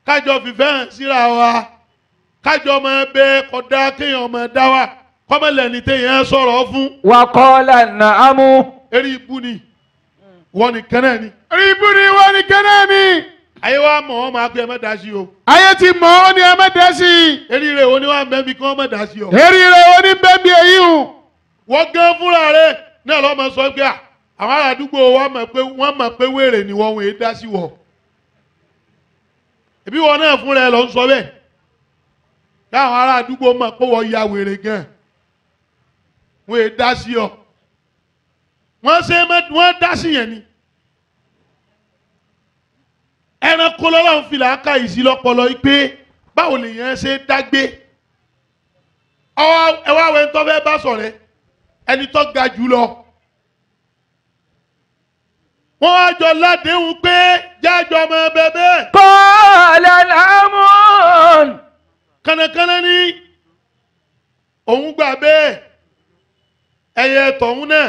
kájọ fìfẹ́ hàn síra wa kájọ ọmọ bẹ kódà kéèyàn ọmọ dá wa kọ́mọlẹ́ni téèyàn sọ̀rọ̀ fún. Wa qala na'amu. eré ibú ni wọ́n ní kẹ́nẹ́ ni. Eré ibú ni wọ́n ní kẹ́nẹ́ ni. ayé wa mọ̀ ọ́ máa pé ẹ má dá sí o. Ayé ti mọ̀ ọ́ ni ẹ má dẹ́ sí i. eré rẹ̀ wo ni wọ́n á bẹ́ẹ̀ bí kí wọ́n má dá sí o. Eré rẹ̀ ó ní bẹ́ẹ̀ bí èyí hù. wọ́n gán fúnra rẹ̀ náà lọ́mọ sọ pé àwọn ará àdúgbò wọ́n mọ̀ pé wèrè ni wọ́n wèé dá sí wọ̀. ẹbí wọn náà fúnra ẹ lọ ń sọ bẹ́ẹ̀ táwọn ará àdúgbò mọ̀ pé wọ́n ya wèrè gan wèé dá sí ọ. wọ́n dá sí yẹn ni. ẹranko lọ́lọ́run fi làákà yìí sí lọ́pọlọ yìí pé báwo lèèyàn ṣe dágbé ẹ wá wẹ́n tó fẹ́ bá sọ̀rẹ́ ẹni tó ga jù lọ. wọ́n á jọ ládéhùn pé jájọ ọmọ bẹ́ẹ̀. Qala na'amu. kánnakánná ní òun gbà bẹ́ẹ̀ ẹyẹ tọ̀hún náà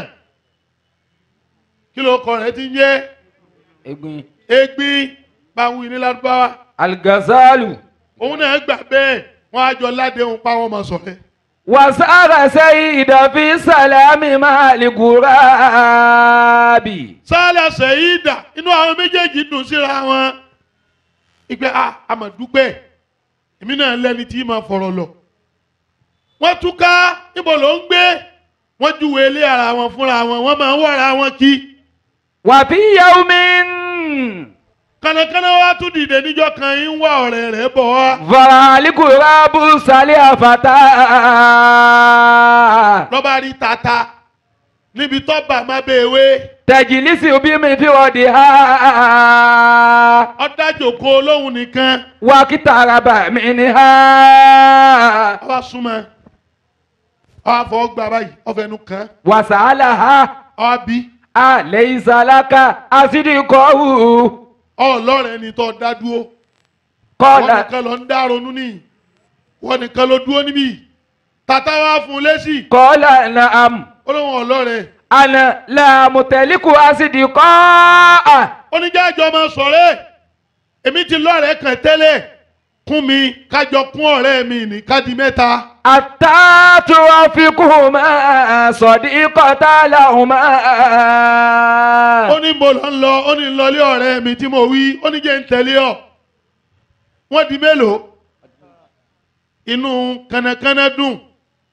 kí ló kọ rẹ̀ ti ń jẹ́ egbin báwọn ilé ládùbáwá. Al-gazalu. òun náà gbà bẹ́ẹ̀ wọ́n á jọ ládéhùn pa wọ́n máa sọ̀rẹ́. Wasara sayida fi salami mali ghurabi. Sálà Sẹ̀yídà inú àwọn méjèèjì dùn síra wọn. ìgbẹ́ àmọ̀dúpẹ́ èmi náà lẹ́ni tí máa fọ̀rọ̀ lọ. wọ́n túká níbo ló ń gbé wọ́n júwe ilé ara wọn fúnra wọn wọ́n máa ń wọ́ra wọn kí. Wa fi yawmin kànákànná wa tún dìde níjọ́ kan ń wá ọ̀rẹ́ rẹ̀ bọ̀ wá. Fàlíkùrábù sálẹ̀ àfàtà. lọ́ba rí tata níbi tọ́ba má bẹ́ẹ̀ wé. Tẹ̀jìlísì òbí mi fi ọ̀dì ha. ọ̀dájòkó olóhùn nìkan. Wà kí tàràbà mi ni ha. ọba súnmọ́ ọba fọwọ́ gbà báyìí ọfẹnu kan. Wà sàálà ha. ọba bí. Àlẹ́ ìsàlákà àsídìkọ́wù. ọlọ́rẹ̀ ni tó dá dúró. Kọ́lá. wọ́n nìkan lọ ń dá ronú ní. wọ́n nìkan ló dúró níbí. tata wá fún un lésì. Kọ́lá naam. olóhùn ọlọ́rẹ̀. Àná làmùtẹ̀líkù àsídìkọ́. oníjàjọ máa sọ̀rẹ́ èmi ti lọ́rẹ̀ẹ́ kan tẹ́lẹ̀ kún mi kájọ kún ọ̀rẹ́ mi ní kádi mẹ́ta. Àtàtù àfikún sọ̀díkọ̀tà làhùn ó ní mo lọ ń lọ ó ní lọlé ọ̀rẹ́ mi tí mo wí ó ní jẹ́ ń tẹ̀lé ọ. wọ́n di mélòó? inú kànnàkànnà dùn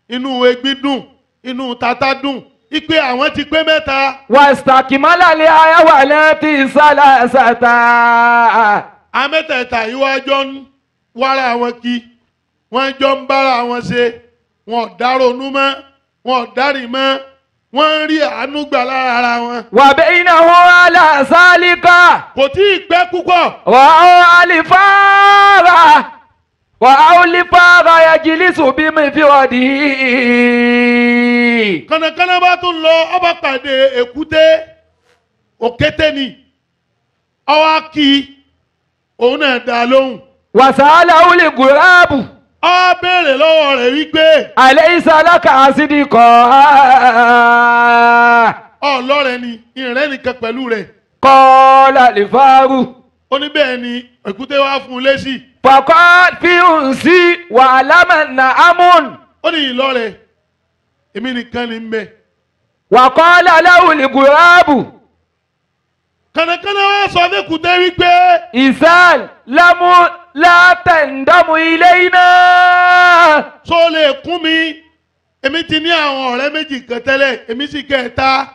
inú egbin dùn inú tata dùn ipe àwọn ti pé mẹ́ta. wàsítàkìmọ́lálẹ́ ayáwá lẹ́tì sálàsàtà. amẹ́tẹ̀ẹ̀ta yìí wá jọ ń wára wọn kí wọ́n jọ ń bára wọn ṣe wọn ò dáronú mọ́ wọn ò dárìn mọ́ wọ́n ń rí àánú gbà lára ara wọn. wàbẹ́ iná wọn aláṣálíkà. kò tí ì pẹ́ púpọ̀. wà á àlìfáàrà wà á àlìfáàrà yajilisu bí mi fi wọ́dí. kànnàkànnà bá tún lọ ọba pàdé èkúté òkété ni ọwọ́ kí òun náà dá lóhùn. wàsálà wúlì gùrábù. ó béèrè lọ́wọ́ rẹ̀ wípé. àlẹ́ ìsàlákà àsídìkọ́. ọlọ́rẹ̀ ni ìrìn nìkan pẹ̀lú rẹ̀. kọ́lá àlìfáàrù. ó ní bẹ́ẹ̀ ni èkúté wá fún un lésì. fọkọ́ fi hùn sí wàhálà mẹ́ta amún. ó ní ìlọrẹ̀ èmi nìkan ni ń bẹ. wàkọ́lá aláwùlì gùrábù. kànnàkànnà wá sọ fún èkúté wípé. ìsàl lámú látẹ̀ndámù ilé iná. tó lè kún mi èmi ti ní àwọn ọ̀rẹ́ méjì kan tẹ́lẹ̀ èmi sì kẹta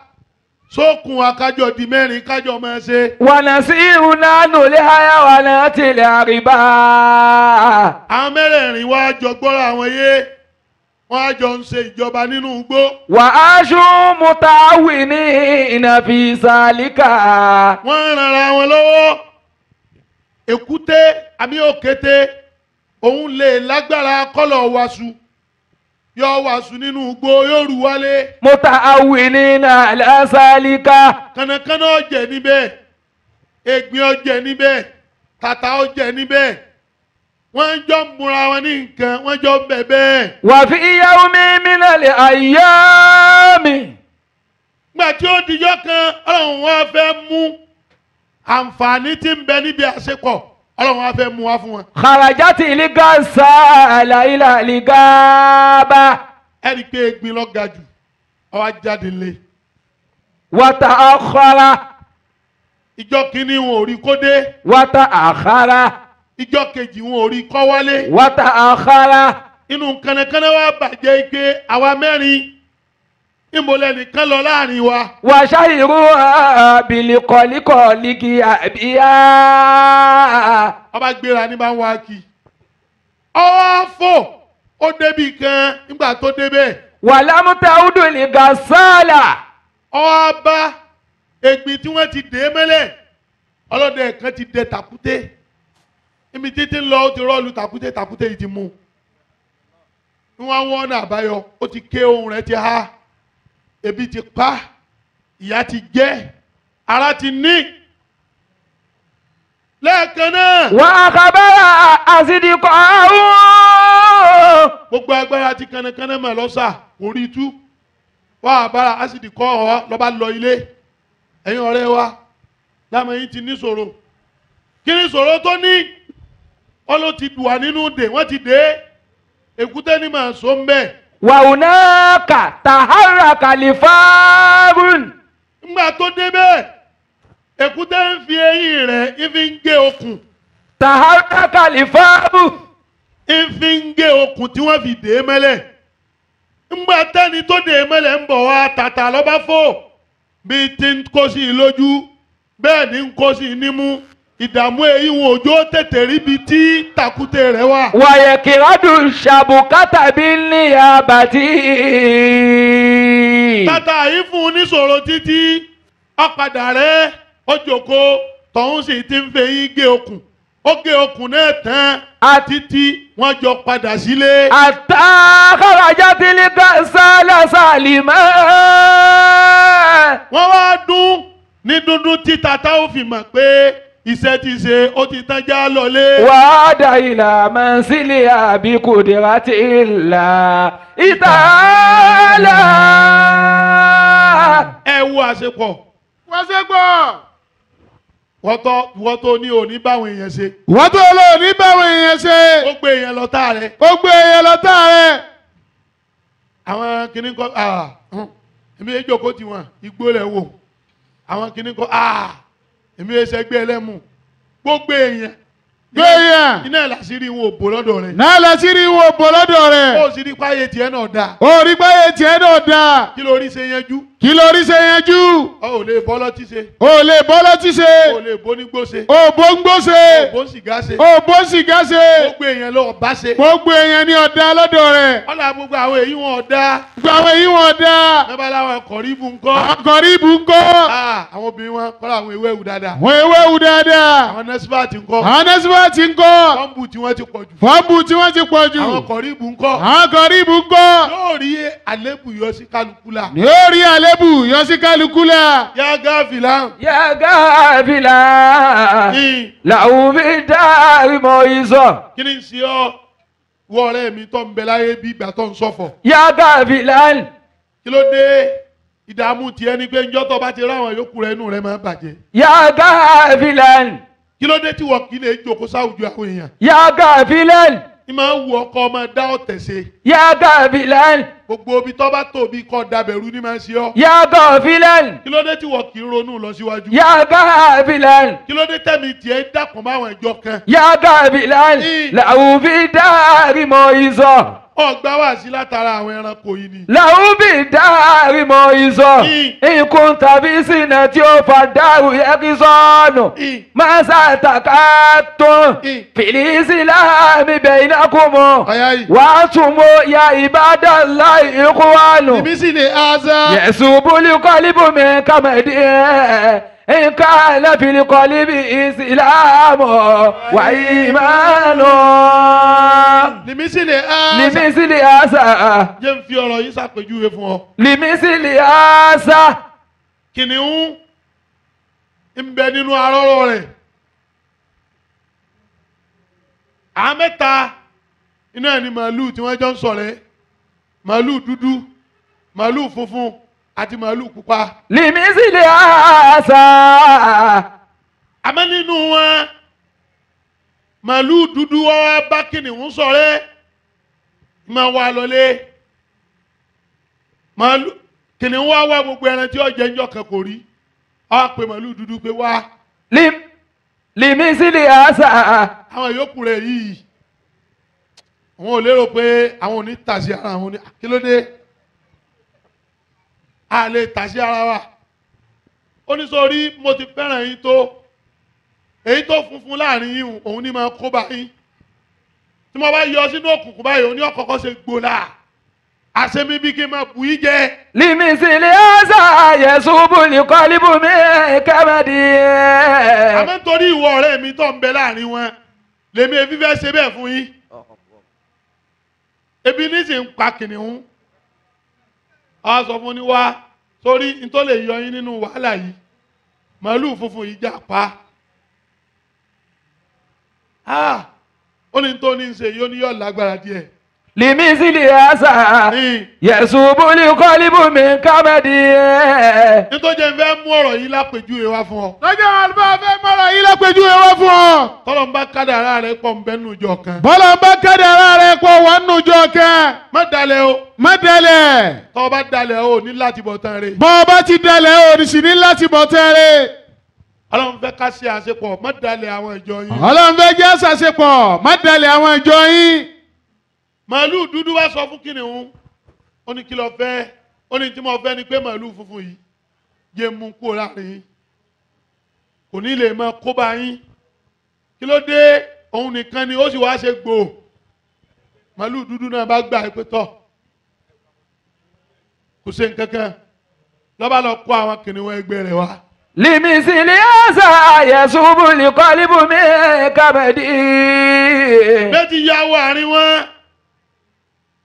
sókun akájọ di mẹ́rin kájọ máa ṣe. wànà sí ìrùnánù lé háyà wànà tilẹ̀ àríbá. àwọn mẹ́rẹ̀ẹ̀rin wá jọ gbọ́ra àwọn yé wọ́n á jọ ń ṣe ìjọba nínú igbó. wà á ṣún mutawi ní ìnàfi sàlíkà. wọ́n ń ranra wọn lọ́wọ́ èkúté àmì òkété òun lè lágbára kọ́lọ̀ wàṣù yọ wàṣù nínú igbó yóò rú wálé. mutawi ní ìnàlẹ́ sàlíkà. kànnàkànnà ọ̀jẹ̀ níbẹ̀ ègbin ọ̀jẹ̀ níbẹ̀ tàtà ọ̀jẹ̀ níbẹ̀ wọ́n jọ ń múra wọn ní nǹkan wọ́n jọ ń bẹ̀bẹ̀. wà fi ìyàwó mi mìíràn àyà mi. gbà tí ó dijọ́ kan ọlọ́run wá fẹ́ mú àǹfààní tí ń bẹ níbi àṣepọ̀ ọlọ́run wá fẹ́ mú wá fún wọn. kharajati ligasa àlàyé ligaba. ẹ̀rí pé egbin lọ ga jù ọwọ́ jáde lé. wata akhara. ìjọ kìíní wọn ò rí kó dé. wata akhara. ìjọ kejì wọn ò rí kọ́ wálé. wata akhara. inú kànnàkànnà wa bàjẹ́ pé àwa mẹ́rin ìmọ̀lẹ́ nìkan lọ láàrin wa. wà ṣàìrú àbìlìkọ̀lìkọ̀lì kì àbíyá. ọba gbéra ní bá ń wá kí. ọwọ́ fò ó débi kan nígbà tó débẹ̀. wà lámúta ọdún ní gàṣálà. ọwọ́ bá egbin tí wọ́n ti dé mẹ́lẹ̀ ọlọ́dẹ kan ti dẹ tàkúté ibi títí ń lọ ó ti rọ́ọ̀lù tàkúté tàkúté yìí ti mú un wọ́n wọ́n náà àbáyọ ó ti ké ohun rẹ̀ ti há ebi ti pa ìyà ti jẹ ara ti ní lẹ́ẹ̀kan náà. wà á kábàárà àsìdìkọ̀ ọ̀hún. gbogbo agbára ti kànnàkànnà mọ̀ lọ́sà kò rí tú wà á bára àsìdìkọ̀ ọ̀hún lọ́ba lọ ilé ẹ̀yin ọ̀rẹ́ wa láwọn yìí ti ní ṣòro kí ni ṣòro tó ní wọ́n ló ti dùn wá nínú dè wọ́n ti dé èkúté ní màá so ń bẹ̀. wàhùnáàkà tàhárà kàlífàárùn. ńgbà tó débẹ̀ èkúté ń fi eyín rẹ̀ ń fi ń gé okùn. tàhárà kàlífàárùn. ń fi ń gé okùn tí wọ́n fi dè é mẹ́lẹ̀. ńgbà tẹ́ni tó dè é mẹ́lẹ̀ ń bọ̀ wá tàtà lọ́ba fò bí tí ń kó sí i lójú bẹ́ẹ̀ ni ń kó sí nímú ìdààmú èyí wọn òjò tètè ríbi tí tàkúté rẹ̀ wà. wàyẹ̀kìrọ́dù ṣàbùkátà bí ní àbàtì. tata yìí fún un níṣòro títí ọ̀padà rẹ̀ ó jókòó tọ̀hún sì ti ń fẹ́ yín gé okùn ó gé okùn náà tán títí wọ́n jọ padà sílé. àtàkàràjà tí ní sálẹ̀ sálìmọ́. wọ́n wá dún ní dúndún tí tata ó fi mọ̀ pé iṣẹ́ ti ṣe ó ti tán já lọlé. wàdà ìlà mẹ́sílẹ̀ àbíkú dìrátì ìlà ìtàlá. ẹ wo àṣepọ̀ wọ́n ṣe gbọ́. wọ́n tó ní òní báwọn èèyàn ṣe. wọ́n tó lò ní báwọn èèyàn ṣe. ó gbé èèyàn lọ tá rẹ̀. ó gbé èèyàn lọ tá rẹ̀. àwọn kìnnì kan èmi yẹn jókòó tiwọn igbó lẹ̀ wò àwọn kìnnì kan èmi yẹn ṣẹgbẹ́ ẹlẹ́mu gbogbo èèyàn. gbé èèyàn. iná ìlàsírí wọn ò bò lọ́dọ̀ rẹ̀. náà lásìrí wo bò lọ́dọ̀ rẹ̀. ó sì rí páyé tiẹ̀ náà dáa. ó rí báyé tiẹ̀ náà dáa. kí ló rí ṣe yanjú. kí ló rí ṣe yanjú. ọ ò lè bọ́ lọ́tí ṣe. ó lè bọ́ lọ́tí ṣe. ó lè bó nígbó ṣe. ó bó ń gbó ṣe. ó bó sìgá ṣe. ó bó sìgá ṣe. gbogbo èèyàn lọ bá ṣe. gbogbo èèyàn ní ọ̀dà lọ́dọ̀ rẹ̀. ọ̀là gbogbo àwọn èyí wọn ọ̀dà. gbogbo àwọn èyí wọn ọ̀dà. mẹ́bàá láwọn kọ̀ríbù ńkọ́. àkọ́rí ibù ńkọ́. àwọn obìnrin wọn kọ́ra àwọn ewé ewu dáadáa. wọ́n ewé wù dáadáa. àwọn nẹ́sípàtì ńkọ́. àwọn nẹ́sípàtì ńkọ́. fọ́ǹbù tí wọ́n ti pọ̀ jù. fọ́ọ̀bù tí wọ́n ti pọ̀ jù. àwọn kọ̀ríbù ńkọ́. àwọn àkọ́rí ibù ńkọ́. yóò rí àlébù yọ sí kálukú la. ní ó rí àlébù yọ sí kálukú la. yá gáfìlà. yà gáfìlà. làwọn fi dárí mọ́ ìsọ̀. kí ni ń ṣe ọ́ wọ ọ̀rẹ́ mi tó ń bẹ láyé bí ìgbà tó ń ṣọ̀fọ̀. yà gáfìlà. kí ló dé ìdààmú tiẹ̀ ni pé njọ́ tó bá ti ráwọn yòókù rẹ̀ inú rẹ̀ máa ń bàjẹ́. yà gáfìlà. kí ló dé tí wọ́n kì í lè jókòó sáwùjọ àwọn èèyàn. yà gáfìlà. ní máa ń wù ọkọ ọmọ dá ọ̀tẹ̀ ṣe. yà gáfìlà. gbogbo ibi tó bá tóbi kọ́ dàbẹ̀rú ní máa ń ṣe ọ́. yà gáfìlà. kí ló dé tí wọ́n kì í ronú lọ síwájú. yà gáfìlà. kí ló dé tẹ̀mí tiẹ̀ dàpọ̀ máwọn ìjọ kan. yà gáfìlà. làwọn fi dárí mọ́ ìsọ̀. ọgbà wà sí látara àwọn ẹranko yìí ni. làwọn fi dárí mọ́ ìsọ̀. nǹkan tàbí sínú tí ó fa dàrú yẹ kí sọ́nù. máa ṣàtàkà tó fìlísì láàmì bẹ̀yìn náà kú mọ́. wàá tún mọ́ ya ìbádàn láì ikú wà nù. ìbí sì lè aza. yẹ̀sùn búlí kọ́líbù mi kàmẹ́dì ẹ̀. nǹkan lẹ́fìlì kọ́líbì ìsìlámù wà ìmánu. limisili asa. limisili asa. jẹ́ n fi ọ̀rọ̀ yìí ṣàpèjúwe fún ọ. limisili asa. kìnìún ń bẹ nínú arọ́rọ́ rẹ̀. àwọn mẹ́ta inú ẹ̀ ni màálù tí wọ́n jọ ń ṣọ̀rẹ́ màálù dúdú màálù funfun àti màálù pupa. limisili asa. àmọ́ nínú wọn màálù dúdú wá bá kìnìún ṣọ̀rẹ́ máa wà lọlé màálù kìnìún wá gbogbo ẹran tí ó jẹ ńjọ́ kan kò rí á pè màálù dúdú pé wá. limisili asa. àwọn yòókù rẹ̀ yìí àwọn ò lérò pé àwọn ò ní tàṣí ara àwọn ní kí ló dé a lè tàṣí ara wa ó ní sórí mo ti fẹ́ràn yín tó èyí tó funfun láàrin yín òun ní máa kó bá yín tí mo bá yọ sínú òkùnkùn báyìí òun ní ọ̀kọ̀ọ̀kan ṣe gbòòlà àṣemí bí kí n máa bù í jẹ. limisili asa yẹ̀sùbù ní kọ́líbù mi kàmẹ́dì. àmọ́ nítorí ìwọ ọ̀rẹ́ mi tó ń bẹ láàrin wọn lèmi èmi fẹ́ ṣe bẹ́ẹ̀ fún yín ebi ní sì ń pa kìnìún a sọ fún ni wá sórí n tó lè yọ yín nínú wàhálà yìí màálù funfun yìí jà pa ó ní tó ní ṣe yóò ní yọ lágbára díẹ̀. limisili asa yẹ̀sùbù ní kọ́líbù mi kàmẹ́dì. nítorí ń fẹ́ mú ọ̀rọ̀ yìí lápèjúwe wá fún ọ. lọ́jọ́ àlùfáà fẹ́ mọ́ra yìí lápèjúwe wá fún ọ. tọ́lọ̀ ń bá kádàrá rẹ̀ pọ̀ ń bẹ́ nù jọ kan. bọ́lá ń bá kádàrá rẹ̀ pọ̀ wà nù jọ kan. má dalẹ̀ o. má dalẹ̀. tọ́ bá dalẹ̀ o ní láti bọ̀ tán rẹ̀. bọ́ bá ti dalẹ̀ o ní sì ní láti bọ̀ tán rẹ̀. Ọlọ́run fẹ́ ká ṣe àṣepọ̀ má dalẹ̀ àwọn ìjọ yín. Ọlọ́run fẹ́ jẹ́ àṣepọ̀ má dalẹ̀ àwọn ìjọ yín. màálù dúdú wá sọ fún kìnìún ó ní kí ló fẹ́ ó ní tí mo fẹ́ ni pé màálù funfun yìí jẹ́ mú kúrò láàrin yín kò ní lè mọ kó bá yín kí ló dé òun nìkan ni ó sì wá ṣe gbò màálù dúdú náà bá gbà pé tọ̀ kò ṣe nǹkan kan lọ́ba lọ kó àwọn kìnìún ẹgbẹ́ rẹ̀ wá. limisili asa yasubu likọlibu mi kabedi. méjì yàwó àárín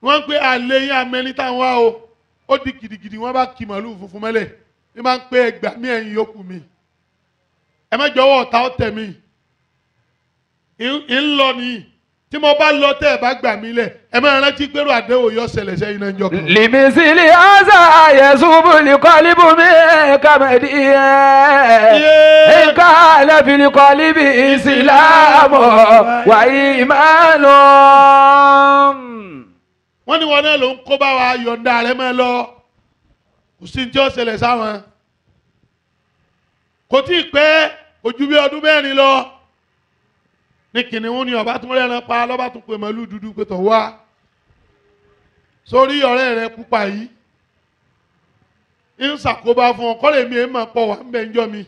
wọn pé àlè yín amẹni táwọn wá o ó di gidigidi wọn bá kí màálù funfun mọ́lẹ̀ ní máa ń pé ẹgbàá mi ẹ̀yìn yòókù mi ẹ má jọ̀wọ́ ọ̀tá ọ̀tẹ̀ mi ń lọ nìyí tí mo bá lọ tẹ́ ẹ bá gbà mí lẹ̀ ẹ máa rántí pẹ̀lú àdéhùn yọ ṣẹlẹ̀ sẹ́yìn náà ń jọ kan. limisili asa yasubu likọlibu mi kabedi. nka alefi likọlibi isilamu wa imanu. wọ́n ní wọn náà ló ń kó bá wa yọ̀ǹda rẹ̀ mọ́ lọ kò sí ní tí ó ṣẹlẹ̀ sáwọn kò tí ì pẹ́ ojú bí ọdún mẹ́rin lọ ní kìnìún ni ọba tún rẹ́ran pa lọ́ba tún pè màálù dúdú pé tọ̀ wá sórí ọ̀rẹ́ rẹ pupa yìí ń ṣàkóbá fún ọ kọ́lé mi ẹ̀ máa pọ̀ wá ń bẹ̀ ń jọ mi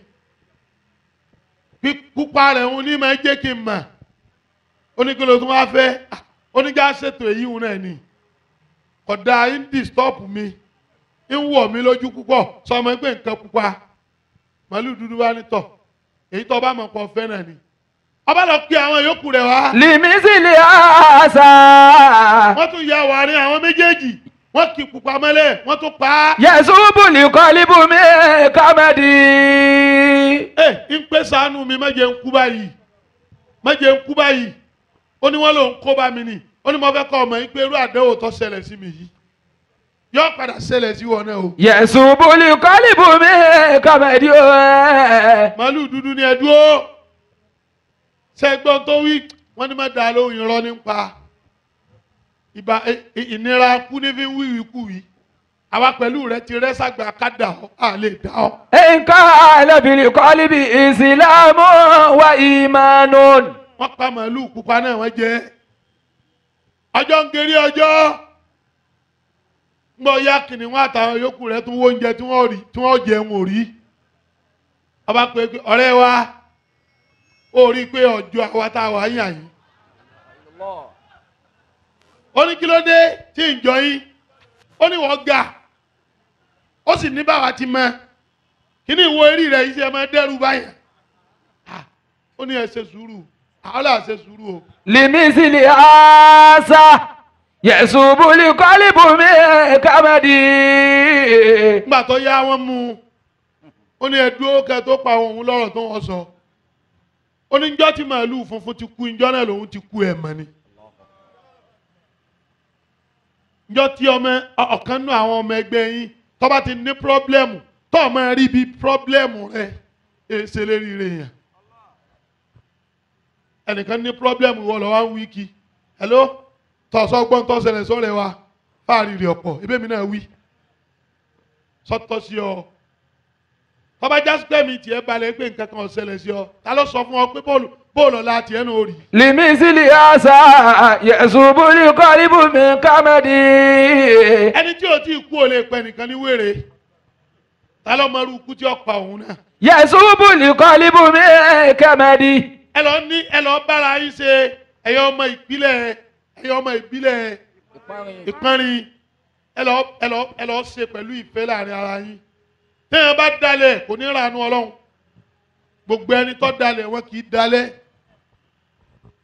pupa rẹ̀ ń ní máa jẹ́ kí n mà oníkèlè tó wá fẹ́ oníjà ṣètò èyí ń náà ni kódà ń disturb mi ń wọ̀ mí lójú púpọ̀ sọmọ pé nǹkan pupa màálù dúdú wá ní tọ̀ èyí tó bá mọ̀ pọ̀ fẹ́ náà ni ọba lọ pe àwọn yòókù rẹ̀ wá. limisili asa. wọ́n tún ya wàárín àwọn méjèèjì wọ́n kì í pupa mọ́lẹ̀ wọ́n tún pa á. yasubu likọlibu mi kabedi. ń pè ṣàánú mi má jẹ́ ń kú báyìí má jẹ́ ń kú báyìí ó ní wọ́n ló ń kó bá mi nì ó ní mo fẹ́ kọ́ ọmọ yín pé irú àdéhùn tó ṣẹlẹ̀ sí mi yìí yóò padà ṣẹlẹ̀ sí wọn náà o. yasubu likọlibu mi kabedi. màálù dúdú ni ẹ dúró sẹ́gbọ́n tó wí wọ́n ní má da lóhùn irọ́ nípa ìnira kú ní fi ń wíwí kú wí àwa pẹ̀lú rẹ ti rẹ́ sàgbà ká dà ọ́ à lè dà ọ́. nka alefi likọlibi isilamu wa imanu. wọ́n pa màálù pupa náà wọ́n jẹ ọjọ́ ń gerí ọjọ́ ń bọ̀ ya kìnìún àtàwọn yòókù rẹ̀ tún wó oúnjẹ tí wọ́n jẹ wọn ò rí ọba pé ọ̀rẹ́ wa ó rí i pé ọjọ́ àwa tá a wà yàn yín ó ní kí ló dé tí ń jọ yín ó ní wọ́n ga ó sì ní báwa ti mọ kí ni ìwọ eré rẹ̀ yìí ṣe máa dẹ́rù báyà ó ní ẹ ṣe sùúrù àwọn là ṣe sùúrù o. limisili asa yasubu likọlibu mi kabedi. nígbà tó yá wọn mú un ó ní ẹdúró kẹ tó pa òun lọ́rọ̀ tó wọ́n sọ ó ní njọ́ tí màálù funfun ti kú njọ́ náà lòun ti kú ẹ̀ mọ́ ni njọ́ tí ọ̀kan nù àwọn ọmọ ẹgbẹ́ yín tó bá ti ní pírọ́blẹ́mù tó ọmọ rí bí pírọ́blẹ́mù rẹ̀ ṣe lè rí rẹ̀ yẹn ẹnìkan ní pírọ́blẹ́mù wọ́n lọ wá ń wí kí hello tọ̀sọ́ gbọ́n tó ṣẹlẹ̀ sọ́rẹ̀ wa fáàrí rẹ̀ ọ̀pọ̀ ebí mi náà wí sọ́tọ̀ sí ọ tọ́ba jásípẹ́ mi tiẹ̀ balẹ̀ pé nǹkan kan ṣẹlẹ̀ sí ọ ta ló sọ fún ọ pé bóòlù ọ̀la tiẹ̀ náà ó rí. limisili asa yasubu likọlibu mi kabedi. ẹni tí o ti kú ò lè pẹ́ nìkan ní wèrè ta ló mọ irú ikú tí ó pa òun náà. yasubu likọlibu mi kabedi. ẹ lọ bára yín ṣe ẹ̀yọ́ ọmọ ìbílẹ̀ ìpánrin ẹ lọ ṣe pẹ̀lú ìfẹ́ láàrin ara yín téèyàn bá dalẹ̀ kò ní ràánú ọlọ́run gbogbo ẹni tó dalẹ̀ wọn kì í dalẹ̀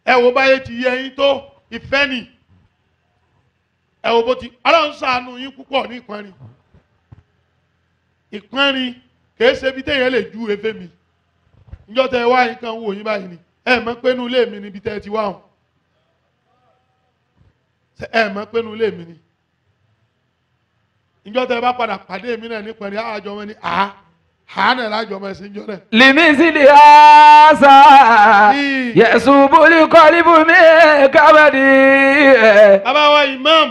ẹ wo báyé ti yẹ yín tó ìfẹ́ nì ẹ wo bó ti ọlọ́run ṣàánú yín púpọ̀ ní ìpánrin kìí ṣe bí téèyàn lè ju efe mi níjọ́ tẹ wá yín kan wò yín báyìí ni ẹ mọ̀ pé inú ilé mi níbi tẹ́ ti wá hàn ẹ mọ̀ pé inú ilé mi ni ìjọ tẹ bá padà pàdé mi náà nípa ní àjọ wọn ni náà lájọ ọmọ ẹsìn jọ náà. limisili asa yasubu likọlibu mi kabedi. bàbá wa imam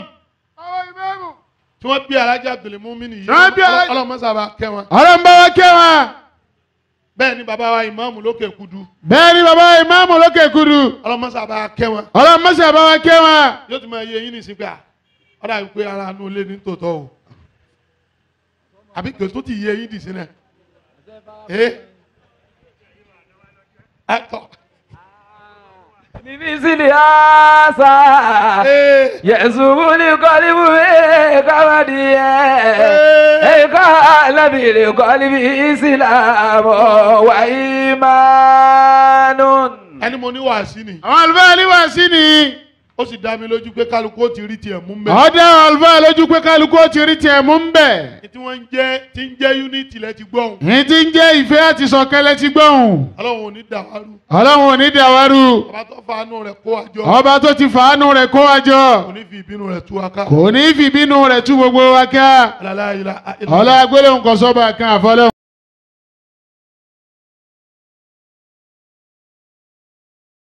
tí wọ́n bí alájà Abdulmumin yìí ọlọ́mọsàbà kẹwọn. ọlọ́mọba kẹwọn. bẹ́ẹ̀ ni bàbá wa imam lókè kudu. bẹ́ẹ̀ ni bàbá wa imam lókè kudu. ọlọ́mọsàbà kẹwọn. ọlọ́mọsàbà kẹwọn. yóò tún máa yẹ yín nìsín pé ọ̀dà yìí pé ara nu lé ní tòótọ́ o àbí kò tó ti yẹ yín dì sí náà بمثل هذا يزور القلب كمدية قال بالقلب إسلام وإيمان. ẹni mo ní wàásí ni. àwọn àlùfáà ní wàásí ni. ó sì dá mi lójú pé kálukú ó ti rí tiẹ̀ mú mbẹ́. ó dá àlùfáà lójú pé kálukú ó ti rí tiẹ̀ mú mbẹ́. tí wọ́n ń jẹ́ tí ń jẹ́ unity lẹ ti gbọ́hùn. ní ti ń jẹ́ ìfẹ́ àti ìṣọ̀kan ti gbọ́hùn. ọlọ́run ò ní dàwárù. ọlọ́run ò ní dàwárù. ọba tó fàánú rẹ̀ kó àjọ. ọba tó ti fàánú rẹ̀ kó àjọ. kò ní fi ìbínú rẹ̀ tú wa ká. kò ní fi ìbínú rẹ̀ tú gbogbo wa ká. la ilaha illallah. ọlá agbélé nǹkan sọ́ba kan àfọlẹ́.